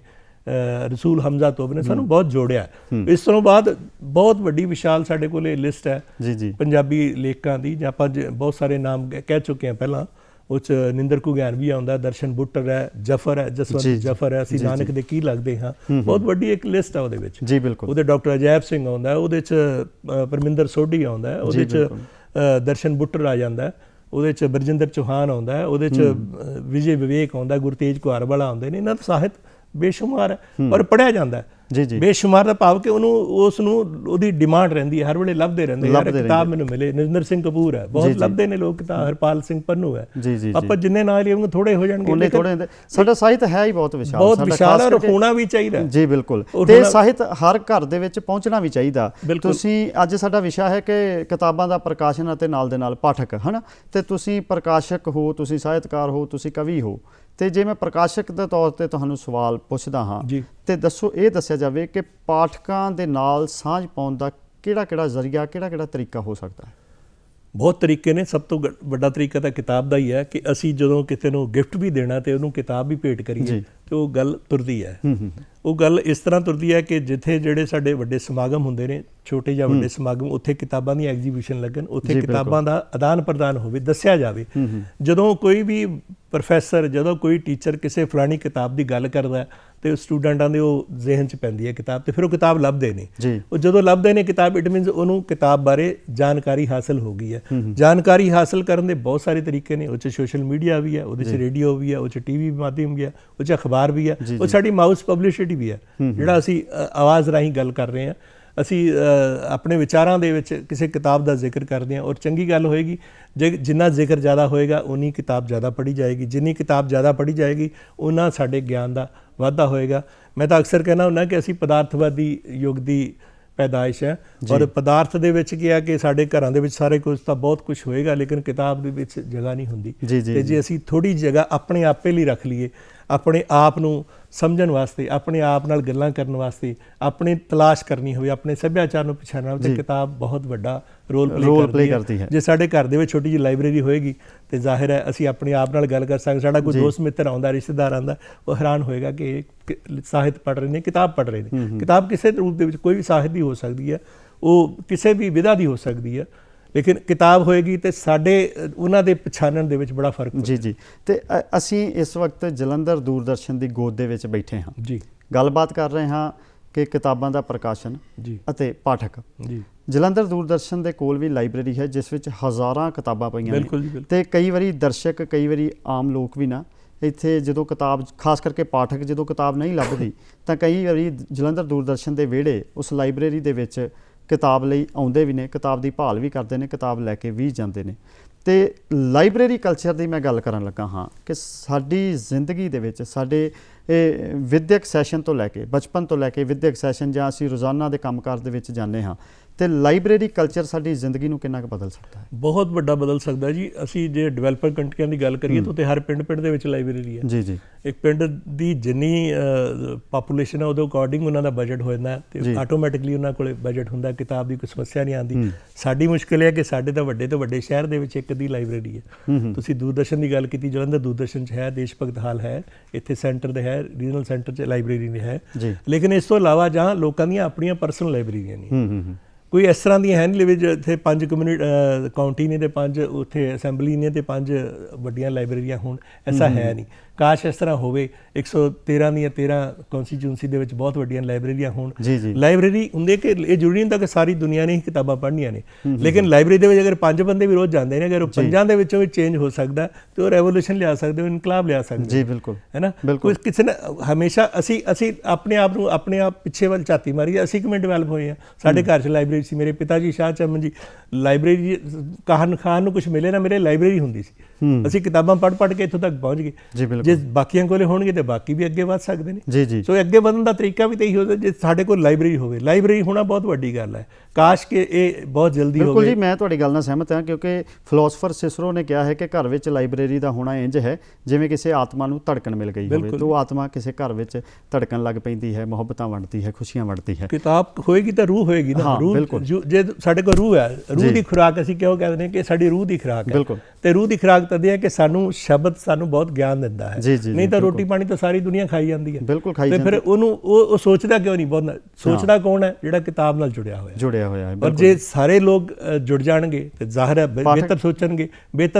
ਰਸੂਲ ਹਮਜ਼ਾ ਤੋਬ ਨੇ ਸਾਨੂੰ ਬਹੁਤ ਜੋੜਿਆ। ਇਸ ਤੋਂ ਬਾਅਦ ਬਹੁਤ ਵੱਡੀ ਵਿਸ਼ਾਲ ਸਾਡੇ ਕੋਲ ਇਹ ਲਿਸਟ ਹੈ ਪੰਜਾਬੀ ਲੇਖਕਾਂ ਦੀ, ਜਾਂ ਆਪਾਂ ਬਹੁਤ ਸਾਰੇ ਨਾਮ ਕਹਿ ਚੁੱਕੇ ਹਾਂ ਪਹਿਲਾਂ। ਉਹ 'ਚ ਨਿੰਦਰ ਘੁਗਿਆਨ ਵੀ ਆਉਂਦਾ, ਦਰਸ਼ਨ ਬੁੱਟਰ ਹੈ, ਜਫਰ ਹੈ, ਜਸਵੰਤ ਜਫਰ ਹੈ, ਅਸੀਂ ਨਾਨਕ ਦੇ ਕੀ ਲੱਗਦੇ ਹਾਂ, ਬਹੁਤ ਵੱਡੀ ਇੱਕ ਲਿਸਟ ਹੈ ਉਹਦੇ ਵਿੱਚ। ਉਹਦੇ ਡਾਕਟਰ ਅਜੈਬ ਸਿੰਘ ਆਉਂਦਾ, ਉਹਦੇ 'ਚ ਪਰਮਿੰਦਰ ਸੋਢੀ ਆਉਂਦਾ, ਉਹਦੇ 'ਚ ਦਰਸ਼ਨ ਬੁੱਟਰ ਆ ਜਾਂਦਾ, ਉਹਦੇ 'ਚ ਬਰਜਿੰਦਰ ਚੌਹਾਨ ਆਉਂਦਾ, ਉਹਦੇ 'ਚ ਵਿਜੇ ਵਿਵੇਕ ਆਉਂਦਾ, ਗੁਰਤੇਜ ਕੁਹਾਰ ਵਾਲਾ ਆਉਂਦੇ ਨੇ। ਇਹਨਾਂ ਦਾ ਸਾਹਿਤ ਬੇਸ਼ੁਮਾਰ ਹੈ ਔਰ ਪੜ੍ਹਿਆ ਜਾਂਦਾ ਹੈ। ਜੀ ਜੀ ਬੇਸ਼ੁਮਾਰ ਦਾ ਭਾਵ ਕਿ ਉਸ ਨੂੰ ਉਹਦੀ ਡਿਮਾਂਡ ਰਹਿੰਦੀ ਹੈ, ਹਰ ਵੇਲੇ ਲੱਭਦੇ ਰਹਿੰਦੇ ਯਾਰ ਕਿਤਾਬ ਮੈਨੂੰ ਮਿਲੇ। ਨਰਿੰਦਰ ਸਿੰਘ ਕਪੂਰ ਹੈ, ਬਹੁਤ ਲੱਭਦੇ ਨੇ ਲੋਕ ਕਿਤਾਬ, ਹਰਪਾਲ ਸਿੰਘ ਪੰਨੂ ਹੈ, ਜੀ ਜੀ ਆਪਾਂ ਜਿੰਨੇ ਨਾਲ ਹੀ ਥੋੜੇ ਹੋ ਜਾਣਗੇ। ਸਾਡਾ ਸਾਹਿਤ ਹੈ ਹੀ ਬਹੁਤ ਵਿਸ਼ਾਲ, ਬਹੁਤ ਵਿਸ਼ਾਲ ਔਰ ਹੋਣਾ ਵੀ ਚਾਹੀਦਾ ਜੀ, ਬਿਲਕੁਲ। ਤੇ ਸਾਹਿਤ ਹਰ ਘਰ ਦੇ ਵਿੱਚ ਪਹੁੰਚਣਾ ਵੀ ਚਾਹੀਦਾ। ਤੁਸੀਂ ਅੱਜ ਸਾਡਾ ਵਿਸ਼ਾ ਹੈ ਕਿ ਕਿਤਾਬਾਂ ਦਾ ਪ੍ਰਕਾਸ਼ਨ ਅਤੇ ਨਾਲ ਦੇ ਨਾਲ ਪਾਠਕ, ਹੈ ਨਾ, ਤੇ ਤੁਸੀਂ ਪ੍ਰਕਾਸ਼ਕ ਹੋ, ਤੁਸੀਂ ਸਾਹਿਤਕਾਰ ਹੋ, ਤੁਸੀਂ ਕਵੀ ਹੋ। ਤੇ ਜੇ ਮੈਂ ਪ੍ਰਕਾਸ਼ਕ ਦੇ ਤੌਰ ਤੇ ਤੁਹਾਨੂੰ ਸਵਾਲ ਪੁੱਛਦਾ ਹਾਂ ਤੇ ਦੱਸੋ, ਇਹ ਦੱਸਿਆ ਜਾਵੇ ਕਿ ਪਾਠਕਾਂ ਦੇ ਨਾਲ ਸਾਂਝ ਪਾਉਣ ਦਾ ਕਿਹੜਾ ਜ਼ਰੀਆ, ਕਿਹੜਾ ਤਰੀਕਾ ਹੋ ਸਕਦਾ ਹੈ? ਬਹੁਤ ਤਰੀਕੇ ਨੇ। ਸਭ ਤੋਂ ਵੱਡਾ ਤਰੀਕਾ ਤਾਂ ਕਿਤਾਬ ਦਾ ਹੀ ਹੈ ਕਿ ਅਸੀਂ ਜਦੋਂ ਕਿਸੇ ਨੂੰ ਗਿਫਟ ਵੀ ਦੇਣਾ ਤੇ ਉਹਨੂੰ ਕਿਤਾਬ ਵੀ ਭੇਟ ਕਰੀਏ ਤੇ ਉਹ ਗੱਲ ਤੁਰਦੀ ਹੈ। ਉਹ ਗੱਲ ਇਸ ਤਰ੍ਹਾਂ ਤੁਰਦੀ ਹੈ ਕਿ ਜਿੱਥੇ ਜਿਹੜੇ ਸਾਡੇ ਵੱਡੇ ਸਮਾਗਮ ਹੁੰਦੇ ਨੇ, ਛੋਟੇ ਜਾਂ ਵੱਡੇ ਸਮਾਗਮ, ਉੱਥੇ ਕਿਤਾਬਾਂ ਦੀ ਐਗਜ਼ੀਬਿਸ਼ਨ ਲੱਗਣ, ਉੱਥੇ ਕਿਤਾਬਾਂ ਦਾ ਆਦਾਨ ਪ੍ਰਦਾਨ ਹੋਵੇ, ਦੱਸਿਆ ਜਾਵੇ। ਜਦੋਂ ਕੋਈ ਵੀ ਪ੍ਰੋਫੈਸਰ, ਜਦੋਂ ਕੋਈ ਟੀਚਰ ਕਿਸੇ ਫਲਾਣੀ ਕਿਤਾਬ ਦੀ ਗੱਲ ਕਰਦਾ ਤੇ ਸਟੂਡੈਂਟਾਂ ਦੇ ਉਹ ਜ਼ਿਹਨ 'ਚ ਪੈਂਦੀ ਹੈ ਕਿਤਾਬ, ਤੇ ਫਿਰ ਉਹ ਕਿਤਾਬ ਲੱਭਦੇ ਨੇ। ਉਹ ਜਦੋਂ ਲੱਭਦੇ ਨੇ ਕਿਤਾਬ, ਇਟ ਮੀਨਸ ਉਹਨੂੰ ਕਿਤਾਬ ਬਾਰੇ ਜਾਣਕਾਰੀ ਹਾਸਲ ਹੋ ਗਈ ਹੈ। ਜਾਣਕਾਰੀ ਹਾਸਲ ਕਰਨ ਦੇ ਬਹੁਤ ਸਾਰੇ ਤਰੀਕੇ ਨੇ। ਉਹ 'ਚ ਸੋਸ਼ਲ ਮੀਡੀਆ ਵੀ ਹੈ, ਉਹਦੇ 'ਚ ਰੇਡੀਓ ਵੀ ਹੈ, ਉਹ 'ਚ ਟੀਵੀ ਮਾਧਿਅਮ ਵੀ ਹੈ, ਉਹ 'ਚ ਅਖਬਾਰ ਵੀ ਹੈ, ਉਹ ਸਾਡੀ ਮਾਊਸ ਪਬਲਿਸਿਟੀ ਵੀ ਹੈ, ਜਿਹੜਾ ਅਸੀਂ ਆਵਾਜ਼ ਰਾਹੀਂ ਗੱਲ ਕਰ ਰਹੇ ਹਾਂ। ਅਸੀਂ ਆਪਣੇ ਵਿਚਾਰਾਂ ਦੇ ਵਿੱਚ ਕਿਸੇ ਕਿਤਾਬ ਦਾ ਜ਼ਿਕਰ ਕਰਦੇ ਹਾਂ, ਔਰ ਚੰਗੀ ਗੱਲ ਹੋਏਗੀ ਜੇ ਜਿੰਨਾ ਜ਼ਿਕਰ ਜ਼ਿਆਦਾ ਹੋਏਗਾ ਉਨੀ ਕਿਤਾਬ ਜ਼ਿਆਦਾ ਪੜ੍ਹੀ ਜਾਏਗੀ। ਜਿੰਨੀ ਕਿਤਾਬ ਜ਼ਿਆਦਾ ਪੜ੍ਹੀ ਜਾਏਗੀ ਉਨਾ ਸਾਡੇ ਗਿਆਨ ਦਾ ਵਾਧਾ ਹੋਏਗਾ। ਮੈਂ ਤਾਂ ਅਕਸਰ ਕਹਿਣਾ ਹੁੰਦਾ ਕਿ ਅਸੀਂ ਪਦਾਰਥਵਾਦੀ ਯੁੱਗ ਦੀ ਪੈਦਾਇਸ਼ ਹੈ, ਔਰ ਪਦਾਰਥ ਦੇ ਵਿੱਚ ਕੀ ਹੈ ਕਿ ਸਾਡੇ ਘਰਾਂ ਦੇ ਵਿੱਚ ਸਾਰੇ ਕੁਝ ਤਾਂ ਬਹੁਤ ਕੁਝ ਹੋਏਗਾ, ਲੇਕਿਨ ਕਿਤਾਬ ਦੇ ਵਿੱਚ ਜਗ੍ਹਾ ਨਹੀਂ ਹੁੰਦੀ। ਤੇ ਜੇ ਅਸੀਂ ਥੋੜ੍ਹੀ ਜਗ੍ਹਾ ਆਪਣੇ ਆਪੇ ਲਈ ਰੱਖ ਲਈਏ, ਆਪਣੇ ਆਪ ਨੂੰ ਸਮਝਣ ਵਾਸਤੇ, ਆਪਣੇ ਆਪ ਨਾਲ ਗੱਲਾਂ ਕਰਨ ਵਾਸਤੇ, ਆਪਣੀ ਤਲਾਸ਼ ਕਰਨੀ ਹੋਵੇ, ਆਪਣੇ ਸੱਭਿਆਚਾਰ ਨੂੰ ਪਛਾਣਨਾ ਹੋਵੇ, ਕਿਤਾਬ ਬਹੁਤ ਵੱਡਾ ਰੋਲ ਪਲੇ ਕਰਦੀ ਹੈ। ਜੇ ਸਾਡੇ ਘਰ ਦੇ ਵਿੱਚ ਛੋਟੀ ਜਿਹੀ ਲਾਇਬ੍ਰੇਰੀ ਹੋਏਗੀ ਤੇ ਜ਼ਾਹਿਰ ਹੈ ਅਸੀਂ ਆਪਣੇ ਆਪ ਨਾਲ ਗੱਲ ਕਰ ਸਕਦੇ। ਸਾਡਾ ਕੋਈ ਦੋਸਤ ਮਿੱਤਰ ਆਉਂਦਾ, ਰਿਸ਼ਤੇਦਾਰ ਆਉਂਦਾ, ਉਹ ਹੈਰਾਨ ਹੋਏਗਾ ਕਿ ਸਾਹਿਤ ਪੜ੍ਹ ਰਹੇ ਨੇ, ਕਿਤਾਬ ਪੜ੍ਹ ਰਹੇ ਨੇ। ਕਿਤਾਬ ਕਿਸੇ ਰੂਪ ਦੇ ਵਿੱਚ ਕੋਈ ਵੀ ਸਾਹਿਤ ਦੀ ਹੋ ਸਕਦੀ ਹੈ, ਉਹ ਕਿਸੇ ਵੀ ਵਿਧਾ ਦੀ ਹੋ ਸਕਦੀ ਹੈ, ਲੇਕਿਨ ਕਿਤਾਬ ਹੋਏਗੀ ਤੇ ਸਾਡੇ ਉਹਨਾਂ ਦੇ ਪਛਾਣਨ ਦੇ ਵਿੱਚ ਬੜਾ ਫਰਕ ਹੋਏਗਾ। ਜੀ ਤੇ ਅਸੀਂ ਇਸ ਵਕਤ ਜਲੰਧਰ ਦੂਰਦਰਸ਼ਨ ਦੀ ਗੋਦ ਦੇ ਵਿੱਚ ਬੈਠੇ ਹਾਂ ਜੀ, ਗੱਲਬਾਤ ਕਰ ਰਹੇ ਹਾਂ ਕਿ ਕਿਤਾਬਾਂ ਦਾ ਪ੍ਰਕਾਸ਼ਨ ਅਤੇ ਪਾਠਕ। ਜਲੰਧਰ ਦੂਰਦਰਸ਼ਨ ਦੇ ਕੋਲ ਵੀ ਲਾਇਬ੍ਰੇਰੀ ਹੈ ਜਿਸ ਵਿੱਚ ਹਜ਼ਾਰਾਂ ਕਿਤਾਬਾਂ ਪਈਆਂ ਨੇ, ਤੇ ਕਈ ਵਾਰੀ ਦਰਸ਼ਕ, ਕਈ ਵਾਰੀ ਆਮ ਲੋਕ ਵੀ ਨਾ ਇੱਥੇ ਜਦੋਂ ਕਿਤਾਬ, ਖਾਸ ਕਰਕੇ ਪਾਠਕ, ਜਦੋਂ ਕਿਤਾਬ ਨਹੀਂ ਲੱਭਦੀ ਤਾਂ ਕਈ ਵਾਰੀ ਜਲੰਧਰ ਦੂਰਦਰਸ਼ਨ ਦੇ ਵਿਹੜੇ ਉਸ ਲਾਇਬ੍ਰੇਰੀ ਦੇ ਵਿੱਚ ਕਿਤਾਬ ਲਈ ਆਉਂਦੇ ਵੀ ਨੇ, ਕਿਤਾਬ ਦੀ ਭਾਲ ਵੀ ਕਰਦੇ ਨੇ, ਕਿਤਾਬ ਲੈ ਕੇ ਵੀ ਜਾਂਦੇ ਨੇ। ਤੇ ਲਾਇਬ੍ਰੇਰੀ ਕਲਚਰ ਦੀ ਮੈਂ ਗੱਲ ਕਰਨ ਲੱਗਾ ਹਾਂ ਕਿ ਸਾਡੀ ਜ਼ਿੰਦਗੀ ਦੇ ਵਿੱਚ ਸਾਡੇ ਵਿਦਿਅਕ ਸੈਸ਼ਨ ਤੋਂ ਲੈ ਕੇ, ਬਚਪਨ ਤੋਂ ਲੈ ਕੇ ਵਿਦਿਅਕ ਸੈਸ਼ਨ, ਜਾਂ ਅਸੀਂ ਰੋਜ਼ਾਨਾ ਦੇ ਕੰਮਕਾਰ ਦੇ ਵਿੱਚ ਜਾਂਦੇ ਹਾਂ, ਤੇ ਲਾਇਬ੍ਰੇਰੀ ਕਲਚਰ ਸਾਡੀ ਜ਼ਿੰਦਗੀ ਨੂੰ ਕਿੰਨਾ ਕੁ ਬਦਲ ਸਕਦਾ ਹੈ? ਬਹੁਤ ਵੱਡਾ ਬਦਲ ਸਕਦਾ ਜੀ। ਅਸੀਂ ਜੇ ਡਿਵੈਲਪਰ ਕੰਟਰੀਆਂ ਦੀ ਗੱਲ ਕਰੀਏ ਤਾਂ ਉੱਥੇ ਹਰ ਪਿੰਡ ਦੇ ਵਿੱਚ ਲਾਇਬ੍ਰੇਰੀ ਹੈ। ਜੀ। ਇੱਕ ਪਿੰਡ ਦੀ ਜਿੰਨੀ ਪਾਪੂਲੇਸ਼ਨ ਹੈ ਉਹਦੇ ਅਕੋਰਡਿੰਗ ਉਹਨਾਂ ਦਾ ਬਜਟ ਹੋ ਜਾਂਦਾ ਤੇ ਆਟੋਮੈਟਿਕਲੀ ਉਹਨਾਂ ਕੋਲ ਬਜਟ ਹੁੰਦਾ, ਕਿਤਾਬ ਦੀ ਕੋਈ ਸਮੱਸਿਆ ਨਹੀਂ ਆਉਂਦੀ। ਸਾਡੀ ਮੁਸ਼ਕਿਲ ਹੈ ਕਿ ਸਾਡੇ ਤਾਂ ਵੱਡੇ ਤੋਂ ਵੱਡੇ ਸ਼ਹਿਰ ਦੇ ਵਿੱਚ ਇੱਕ ਅੱਧੀ ਲਾਇਬ੍ਰੇਰੀ ਹੈ। ਤੁਸੀਂ ਦੂਰਦਰਸ਼ਨ ਦੀ ਗੱਲ ਕੀਤੀ, ਜਲੰਧਰ ਦੂਰਦਰਸ਼ਨ 'ਚ ਹੈ, ਦੇਸ਼ ਭਗਤ ਹਾਲ ਹੈ, ਇੱਥੇ ਸੈਂਟਰ ਦੇ ਹੈ, ਰੀਜਨਲ ਸੈਂਟਰ 'ਚ ਲਾਇਬ੍ਰੇਰੀ ਨਹੀਂ ਹੈ। ਲੇਕਿਨ ਇਸ ਤੋਂ ਇਲਾਵਾ ਜਾਂ ਲੋਕਾਂ ਦੀਆਂ ਆਪਣੀਆਂ ਪਰਸਨਲ ਲਾਇਬ੍ਰੇਰੀਆਂ ਨਹੀਂ, ਕੋਈ ਇਸ ਤਰ੍ਹਾਂ ਦੀਆਂ ਹੈ ਨਹੀਂ ਵੀ ਇੱਥੇ 5 ਕਾਉਂਟੀ ਨੇ ਤੇ 5 ਉੱਥੇ ਅਸੈਂਬਲੀ ਨੇ ਤੇ 5 ਵੱਡੀਆਂ ਲਾਇਬ੍ਰੇਰੀਆਂ ਹੋਣ, ਐਸਾ ਹੈ ਨਹੀਂ। ਕਾਸ਼ ਇਸ ਤਰ੍ਹਾਂ ਹੋਵੇ। 113 ਦੀਆਂ 13 ਕੌਂਸਟੀਚੂਐਂਸੀ ਦੇ ਵਿੱਚ ਬਹੁਤ ਵੱਡੀਆਂ ਲਾਇਬ੍ਰੇਰੀਆਂ ਹੋਣ। ਲਾਇਬ੍ਰੇਰੀ ਹੁੰਦੇ ਕਿ ਇਹ ਜ਼ਰੂਰੀ ਨਹੀਂ ਹੁੰਦਾ ਕਿ ਸਾਰੀ ਦੁਨੀਆ ਨੇ ਹੀ ਕਿਤਾਬਾਂ ਪੜ੍ਹਨੀਆਂ ਨੇ, ਲੇਕਿਨ ਲਾਇਬ੍ਰੇਰੀ ਦੇ ਵਿੱਚ ਅਗਰ 5 ਬੰਦੇ ਵੀ ਰੋਜ਼ ਜਾਂਦੇ ਨੇ, ਅਗਰ ਉਹ 5 ਦੇ ਵਿੱਚੋਂ ਵੀ ਚੇਂਜ ਹੋ ਸਕਦਾ ਤੇ ਉਹ ਰੈਵੋਲੂਸ਼ਨ ਲਿਆ ਸਕਦੇ, ਉਹ ਇਨਕਲਾਬ ਲਿਆ ਸਕਦੇ। ਜੀ ਬਿਲਕੁਲ, ਹੈ ਨਾ। ਕੋਈ ਕਿਸੇ ਨੇ ਹਮੇਸ਼ਾ ਅਸੀਂ ਆਪਣੇ ਆਪ ਨੂੰ ਆਪਣੇ ਆਪ ਪਿੱਛੇ ਵੱਲ ਝਾਤੀ ਮਾਰੀ। ਅਸੀਂ ਕਿਵੇਂ ਡਿਵੈਲਪ ਹੋਏ ਹਾਂ? ਸਾਡੇ ਘਰ 'ਚ ਲਾਇਬ੍ਰੇਰੀ ਸੀ। ਮੇਰੇ ਪਿਤਾ ਜੀ ਸ਼ਾਹ ਚਮਨ ਜੀ ਲਾਇਬ੍ਰੇਰੀ, ਖਾਣ ਨੂੰ ਕੁਛ ਮਿਲੇ ਨਾ, ਮੇਰੇ ਲਾਇਬ੍ਰੇਰੀ ਹੁੰਦੀ ਸੀ। ਅਸੀਂ ਕਿਤਾਬਾਂ ਪੜ੍ਹ ਕੇ ਇੱਥੋਂ ਤੱਕ ਪਹੁੰਚ ਗਏ। ਜੇ ਬਾਕੀਆਂ ਕੋਲੇ ਹੋਣਗੇ ਤੇ ਬਾਕੀ ਵੀ ਅੱਗੇ ਵੱਧ ਸਕਦੇ ਨੇ। ਸੋ ਅੱਗੇ ਵਧਣ ਦਾ ਤਰੀਕਾ ਵੀ ਤਾਂ ਇਹੀ ਹੋਵੇ ਜੇ ਸਾਡੇ ਕੋਲ ਲਾਇਬ੍ਰੇਰੀ ਹੋਵੇ। ਲਾਇਬ੍ਰੇਰੀ ਹੋਣਾ ਬਹੁਤ ਵੱਡੀ ਗੱਲ ਹੈ। ਕਾਸ਼ ਕਿ ਇਹ ਬਹੁਤ ਜਲਦੀ ਹੋਵੇ। ਬਿਲਕੁਲ ਜੀ, ਮੈਂ ਤੁਹਾਡੀ ਗੱਲ ਨਾਲ ਸਹਿਮਤ ਹਾਂ, ਕਿਉਂਕਿ ਫਿਲਾਸਫਰ ਸਿਸਰੋ ਨੇ ਕਿਹਾ ਹੈ ਕਿ ਘਰ ਵਿੱਚ ਲਾਇਬ੍ਰੇਰੀ ਦਾ ਹੋਣਾ ਇੰਝ ਹੈ ਜਿਵੇਂ ਕਿਸੇ ਆਤਮਾ ਨੂੰ ਧੜਕਣ ਮਿਲ ਗਈ ਹੋਵੇ, ਤੇ ਉਹ ਆਤਮਾ ਕਿਸੇ ਘਰ ਵਿੱਚ ਧੜਕਣ ਲੱਗ ਪੈਂਦੀ ਹੈ, ਮੁਹੱਬਤਾਂ ਵੰਡਦੀ ਹੈ, ਖੁਸ਼ੀਆਂ ਵੰਡਦੀ ਹੈ। ਕਿਤਾਬ ਹੋਏਗੀ ਤਾਂ ਰੂਹ ਹੋਏਗੀ ਨਾ। ਜੇ ਸਾਡੇ ਕੋਲ ਰੂਹ ਹੈ, ਰੂਹ ਦੀ ਖੁਰਾਕ ਅਸੀਂ ਕਿਉਂ ਕਹਿੰਦੇ ਨੇ ਕਿ ਸਾਡੀ ਰੂਹ ਦੀ ਖੁਰਾਕ ਹੈ, ਤੇ ਰੂਹ ਦੀ ਖੁਰਾਕ ਤਦ ਹੈ ਕਿ ਸਾਨੂੰ ਸ਼ਬਦ ਸਾਨੂੰ ਬਹੁਤ ਗਿਆਨ ਦਿੰਦਾ ਹੈ। ਨਹੀਂ ਤਾਂ ਰੋਟੀ ਪਾਣੀ ਤਾਂ ਸਾਰੀ ਦੁਨੀਆ ਖਾਈ ਜਾਂਦੀ ਹੈ। ਤੇ ਫਿਰ ਉਹਨੂੰ ਉਹ ਸੋਚਦਾ ਕਿਉਂ ਨਹੀਂ? ਬਹੁਤ ਸੋਚਦਾ ਕੌਣ ਹੈ? ਜਿਹੜਾ ਕਿਤਾਬ ਨਾਲ ਜੁੜਿਆ ਹੋਇਆ ਹੈ। ਪਰ ਜੇ ਸਾਰੇ ਲੋਕ ਜੁੜ ਜਾਣਗੇ ਤੇ ਜ਼ਾਹਿਰ ਹੈ ਬਿਹਤਰ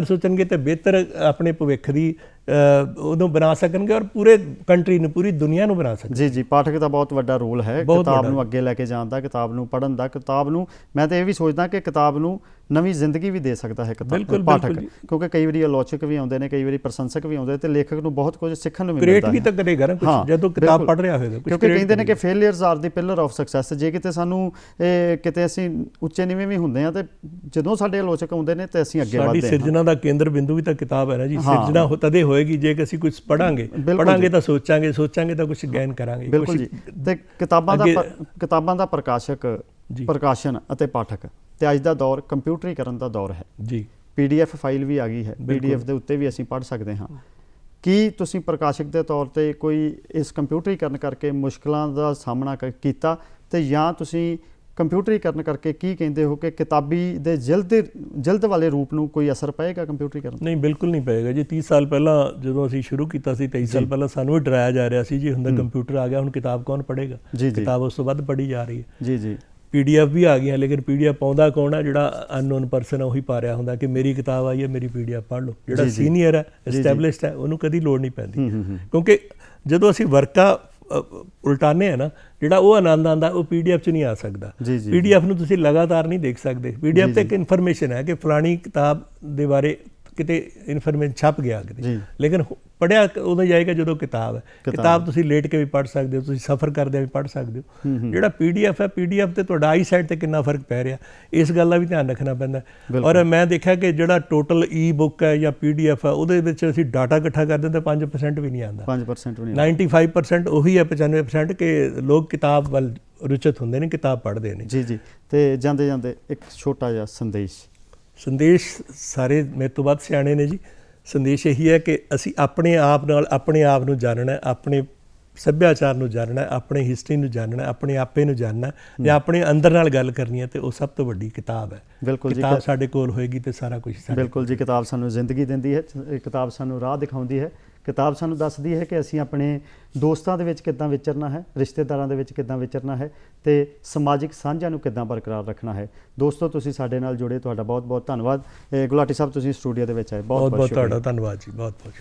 ਸੋਚਣਗੇ ਤੇ ਬਿਹਤਰ ਆਪਣੇ ਭਵਿੱਖ ਦੀ ਉਹਨੂੰ ਬਣਾ ਸਕਣਗੇ, ਔਰ ਪੂਰੇ ਕੰਟਰੀ ਨੂੰ, ਪੂਰੀ ਦੁਨੀਆ ਨੂੰ ਬਣਾ ਸਕਣਗੇ। ਜੀ, ਪਾਠਕ ਦਾ ਬਹੁਤ ਵੱਡਾ ਰੋਲ ਹੈ ਕਿਤਾਬ ਨੂੰ ਅੱਗੇ ਲੈ ਕੇ ਜਾਣ ਦਾ, ਕਿਤਾਬ ਨੂੰ ਪੜ੍ਹਨ ਦਾ। ਕਿਤਾਬ ਨੂੰ, ਮੈਂ ਤਾਂ ਇਹ ਵੀ ਸੋਚਦਾ ਕਿ ਕਿਤਾਬ ਨੂੰ ਨਵੀਂ ਜ਼ਿੰਦਗੀ ਵੀ ਦੇ ਸਕਦਾ ਹੈ ਬਿਲਕੁਲ, ਪਾਠਕ, ਬਿਲਕੁਲ ਜੀ। ਕਿਉਂਕਿ ਕਈ ਵਾਰੀ ਆਲੋਚਕ ਵੀ ਆਉਂਦੇ ਨੇ, ਕਈ ਵਾਰੀ ਪ੍ਰਸ਼ੰਸਕ ਵੀ ਆਉਂਦੇ ਤੇ ਲੇਖਕ ਨੂੰ ਬਹੁਤ ਕੁਝ ਸਿੱਖਣ ਨੂੰ ਵੀ ਕ੍ਰੀਏਟ ਮਿਲਦਾ ਵੀ ਹੈ। ਤਾਂ ਕਰੇਗਾ ਨਾ ਕੁਝ, ਹਾਂ, ਜਦੋਂ ਕਿਤਾਬ ਬਿਲਕੁਲ। ਪੜ੍ਹ ਰਿਹਾ ਹੋਵੇਗਾ ਕਿਉਂਕਿ ਕਹਿੰਦੇ ਨੇ ਕਿ failures R the pillar of success. ਜੇ ਕਿਤੇ ਸਾਨੂੰ ਕਿਤੇ ਅਸੀਂ ਉੱਚੇ ਨੀਵੇਂ ਵੀ ਹੁੰਦੇ ਆ ਤੇ ਜਦੋਂ ਸਾਡੇ ਆਲੋਚਕ ਆਉਂਦੇ ਨੇ ਤੇ ਅਸੀਂ ਅੱਗੇ ਸਾਡੀ ਵਧਦੇ ਹਾਂ। ਸਿਰਜਣਾ ਦਾ ਕੇਂਦਰ ਬਿੰਦੂ ਵੀ ਤਾਂ ਕਿਤਾਬ ਹੈ ਨਾ ਜੀ। ਹਾਂ। ਸਿਰਜਣਾ ਤਦੇ ਹੋਏਗੀ ਜੇ ਕਿ ਅਸੀਂ ਕੁਝ ਪੜਾਂਗੇ ਜੀ। ਤਾਂ ਸੋਚਾਂਗੇ ਤਾਂ ਕੁਝ ਗੈਨ ਕਰਾਂਗੇ। ਬਿਲਕੁਲ ਜੀ। ਤੇ ਕਿਤਾਬਾਂ ਦਾ ਪ੍ਰਕਾਸ਼ਕ, ਜੀ। ਪ੍ਰਕਾਸ਼ਨ ਅਤੇ ਪਾਠਕ, ਤੇ ਅੱਜ ਦਾ ਦੌਰ ਕੰਪਿਊਟਰੀਕਰਨ ਦਾ ਦੌਰ ਹੈ ਜੀ। PDF ਫਾਈਲ ਵੀ ਆ ਗਈ ਹੈ, PDF ਦੇ ਉੱਤੇ ਵੀ ਅਸੀਂ ਪੜ੍ਹ ਸਕਦੇ ਹਾਂ। ਕੀ ਤੁਸੀਂ ਪ੍ਰਕਾਸ਼ਕ ਦੇ ਤੌਰ ਤੇ ਕੋਈ ਇਸ ਕੰਪਿਊਟਰੀਕਰਨ ਕਰਕੇ ਮੁਸ਼ਕਲਾਂ ਦਾ ਸਾਹਮਣਾ ਕੀਤਾ, ਤੇ ਜਾਂ ਤੁਸੀਂ ਕੰਪਿਊਟਰੀਕਰਨ ਕਰਕੇ ਕੀ ਕਹਿੰਦੇ ਹੋ ਕਿ ਕਿਤਾਬੀ ਦੇ ਜਲਦ ਵਾਲੇ ਰੂਪ ਨੂੰ ਕੋਈ ਅਸਰ ਪਏਗਾ ਕੰਪਿਊਟਰੀਕਰਨ? ਨਹੀਂ, ਬਿਲਕੁਲ ਨਹੀਂ ਪਏਗਾ ਜੀ। 30 ਸਾਲ ਪਹਿਲਾਂ ਜਦੋਂ ਅਸੀਂ ਸ਼ੁਰੂ ਕੀਤਾ ਸੀ, 23 ਸਾਲ ਪਹਿਲਾਂ ਸਾਨੂੰ ਵੀ ਡਰਾਇਆ ਜਾ ਰਿਹਾ ਸੀ ਜੀ, ਹੁੰਦਾ ਕੰਪਿਊਟਰ ਆ ਗਿਆ, ਹੁਣ ਕਿਤਾਬ ਕੌਣ ਪੜ੍ਹੇਗਾ? ਕਿਤਾਬ ਉਸ ਤੋਂ ਵੱਧ ਪੜ੍ਹੀ ਜਾ ਰਹੀ ਹੈ। ਜੀ ਜੀ। PDF ਵੀ ਆ ਗਈਆਂ, ਲੇਕਿਨ PDF ਪਾਉਂਦਾ ਕੌਣ ਹੈ? ਜਿਹੜਾ ਅਨਨੋਨ ਪਰਸਨ ਹੈ ਉਹੀ ਪਾ ਰਿਹਾ ਹੁੰਦਾ ਕਿ ਮੇਰੀ ਕਿਤਾਬ ਆਈ ਹੈ, ਮੇਰੀ PDF ਪੜ੍ਹ ਲਓ। ਜਿਹੜਾ ਸੀਨੀਅਰ ਹੈ, ਐਸਟੈਬਲਿਸ਼ਡ ਹੈ, ਉਹਨੂੰ ਕਦੀ ਲੋੜ ਨਹੀਂ ਪੈਂਦੀ। ਕਿਉਂਕਿ ਜਦੋਂ ਅਸੀਂ ਵਰਕਾ ਉਲਟਾਨੇ ਆ ਨਾ, ਜਿਹੜਾ ਉਹ ਆਨੰਦ ਆਉਂਦਾ ਉਹ PDF 'ਚ ਨਹੀਂ ਆ ਸਕਦਾ। PDF ਨੂੰ ਤੁਸੀਂ ਲਗਾਤਾਰ ਨਹੀਂ ਦੇਖ ਸਕਦੇ। PDF ਤੇ ਇੱਕ ਇਨਫੋਰਮੇਸ਼ਨ ਹੈ ਕਿ ਫਲਾਣੀ ਕਿਤਾਬ ਦੇ ਬਾਰੇ ਕਿਤੇ ਇਨਫੋਰਮੇਸ਼ਨ ਛਪ ਗਿਆ ਕਿਤੇ, ਲੇਕਿਨ ਪੜ੍ਹਿਆ ਉਦੋਂ ਜਾਏਗਾ ਜਦੋਂ ਕਿਤਾਬ ਹੈ। ਕਿਤਾਬ ਤੁਸੀਂ ਲੇਟ ਕੇ ਵੀ ਪੜ੍ਹ ਸਕਦੇ ਹੋ, ਤੁਸੀਂ ਸਫ਼ਰ ਕਰਦੇ ਵੀ ਪੜ੍ਹ ਸਕਦੇ ਹੋ। ਜਿਹੜਾ PDF ਹੈ, PDF ਤੇ ਤੁਹਾਡਾ ਆਈ ਸਾਈਡ ਤੇ ਕਿੰਨਾ ਫਰਕ ਪੈ ਰਿਹਾ, ਇਸ ਗੱਲ ਦਾ ਵੀ ਧਿਆਨ ਰੱਖਣਾ ਪੈਂਦਾ। ਔਰ ਮੈਂ ਦੇਖਿਆ ਕਿ ਜਿਹੜਾ ਟੋਟਲ E-ਬੁੱਕ ਹੈ ਜਾਂ PDF ਹੈ, ਉਹਦੇ ਵਿੱਚ ਅਸੀਂ ਡਾਟਾ ਇਕੱਠਾ ਕਰਦੇ ਤਾਂ 5% ਵੀ ਨਹੀਂ ਆਉਂਦਾ। 5% ਵੀ ਨਹੀਂ। 95% ਉਹੀ ਹੈ, 95% ਕਿ ਲੋਕ ਕਿਤਾਬ ਵੱਲ ਰੁਚਿਤ ਹੁੰਦੇ ਨੇ, ਕਿਤਾਬ ਪੜ੍ਹਦੇ ਨੇ। ਜੀ ਜੀ। ਤੇ ਜਾਂਦੇ ਜਾਂਦੇ ਇੱਕ ਛੋਟਾ ਜਿਹਾ ਸੰਦੇਸ਼ ਸਾਰੇ ਮੇਰੇ ਤੋਂ ਵੱਧ ਸਿਆਣੇ ਨੇ ਜੀ। ਸੰਦੇਸ਼ ਇਹੀ ਹੈ ਕਿ ਅਸੀਂ ਆਪਣੇ ਆਪ ਨੂੰ ਜਾਣਨਾ, ਆਪਣੇ ਸੱਭਿਆਚਾਰ ਨੂੰ ਜਾਣਨਾ, ਆਪਣੀ ਹਿਸਟਰੀ ਨੂੰ ਜਾਣਨਾ, ਆਪਣੇ ਆਪੇ ਨੂੰ ਜਾਣਨਾ, ਜਾਂ ਆਪਣੇ ਅੰਦਰ ਨਾਲ ਗੱਲ ਕਰਨੀ ਹੈ, ਤੇ ਉਹ ਸਭ ਤੋਂ ਵੱਡੀ ਕਿਤਾਬ ਹੈ। ਬਿਲਕੁਲ ਜੀ। ਕਿਤਾਬ ਸਾਡੇ ਕੋਲ ਹੋਏਗੀ ਤੇ ਸਾਰਾ ਕੁਝ। ਬਿਲਕੁਲ ਜੀ। ਕਿਤਾਬ ਸਾਨੂੰ ਜ਼ਿੰਦਗੀ ਦਿੰਦੀ ਹੈ, ਕਿਤਾਬ ਸਾਨੂੰ ਰਾਹ ਦਿਖਾਉਂਦੀ ਹੈ, ਕਿਤਾਬ ਸਾਨੂੰ ਦੱਸਦੀ ਹੈ ਕਿ ਅਸੀਂ ਆਪਣੇ ਦੋਸਤਾਂ ਦੇ ਵਿੱਚ ਕਿੱਦਾਂ ਵਿਚਰਨਾ ਹੈ, ਰਿਸ਼ਤੇਦਾਰਾਂ ਦੇ ਵਿੱਚ ਕਿੱਦਾਂ ਵਿਚਰਨਾ ਹੈ, ਤੇ ਸਮਾਜਿਕ ਸਾਂਝਾਂ ਨੂੰ ਕਿੱਦਾਂ ਬਰਕਰਾਰ ਰੱਖਣਾ ਹੈ। ਦੋਸਤੋ, ਤੁਸੀਂ ਸਾਡੇ ਨਾਲ ਜੁੜੇ, ਤੁਹਾਡਾ ਬਹੁਤ ਬਹੁਤ ਧੰਨਵਾਦ। ਗੁਲਾਟੀ ਸਾਹਿਬ, ਤੁਸੀਂ ਸਟੂਡੀਓ ਦੇ ਵਿੱਚ ਆਏ, ਬਹੁਤ ਬਹੁਤ ਤੁਹਾਡਾ ਧੰਨਵਾਦ ਜੀ, ਬਹੁਤ ਬਹੁਤ।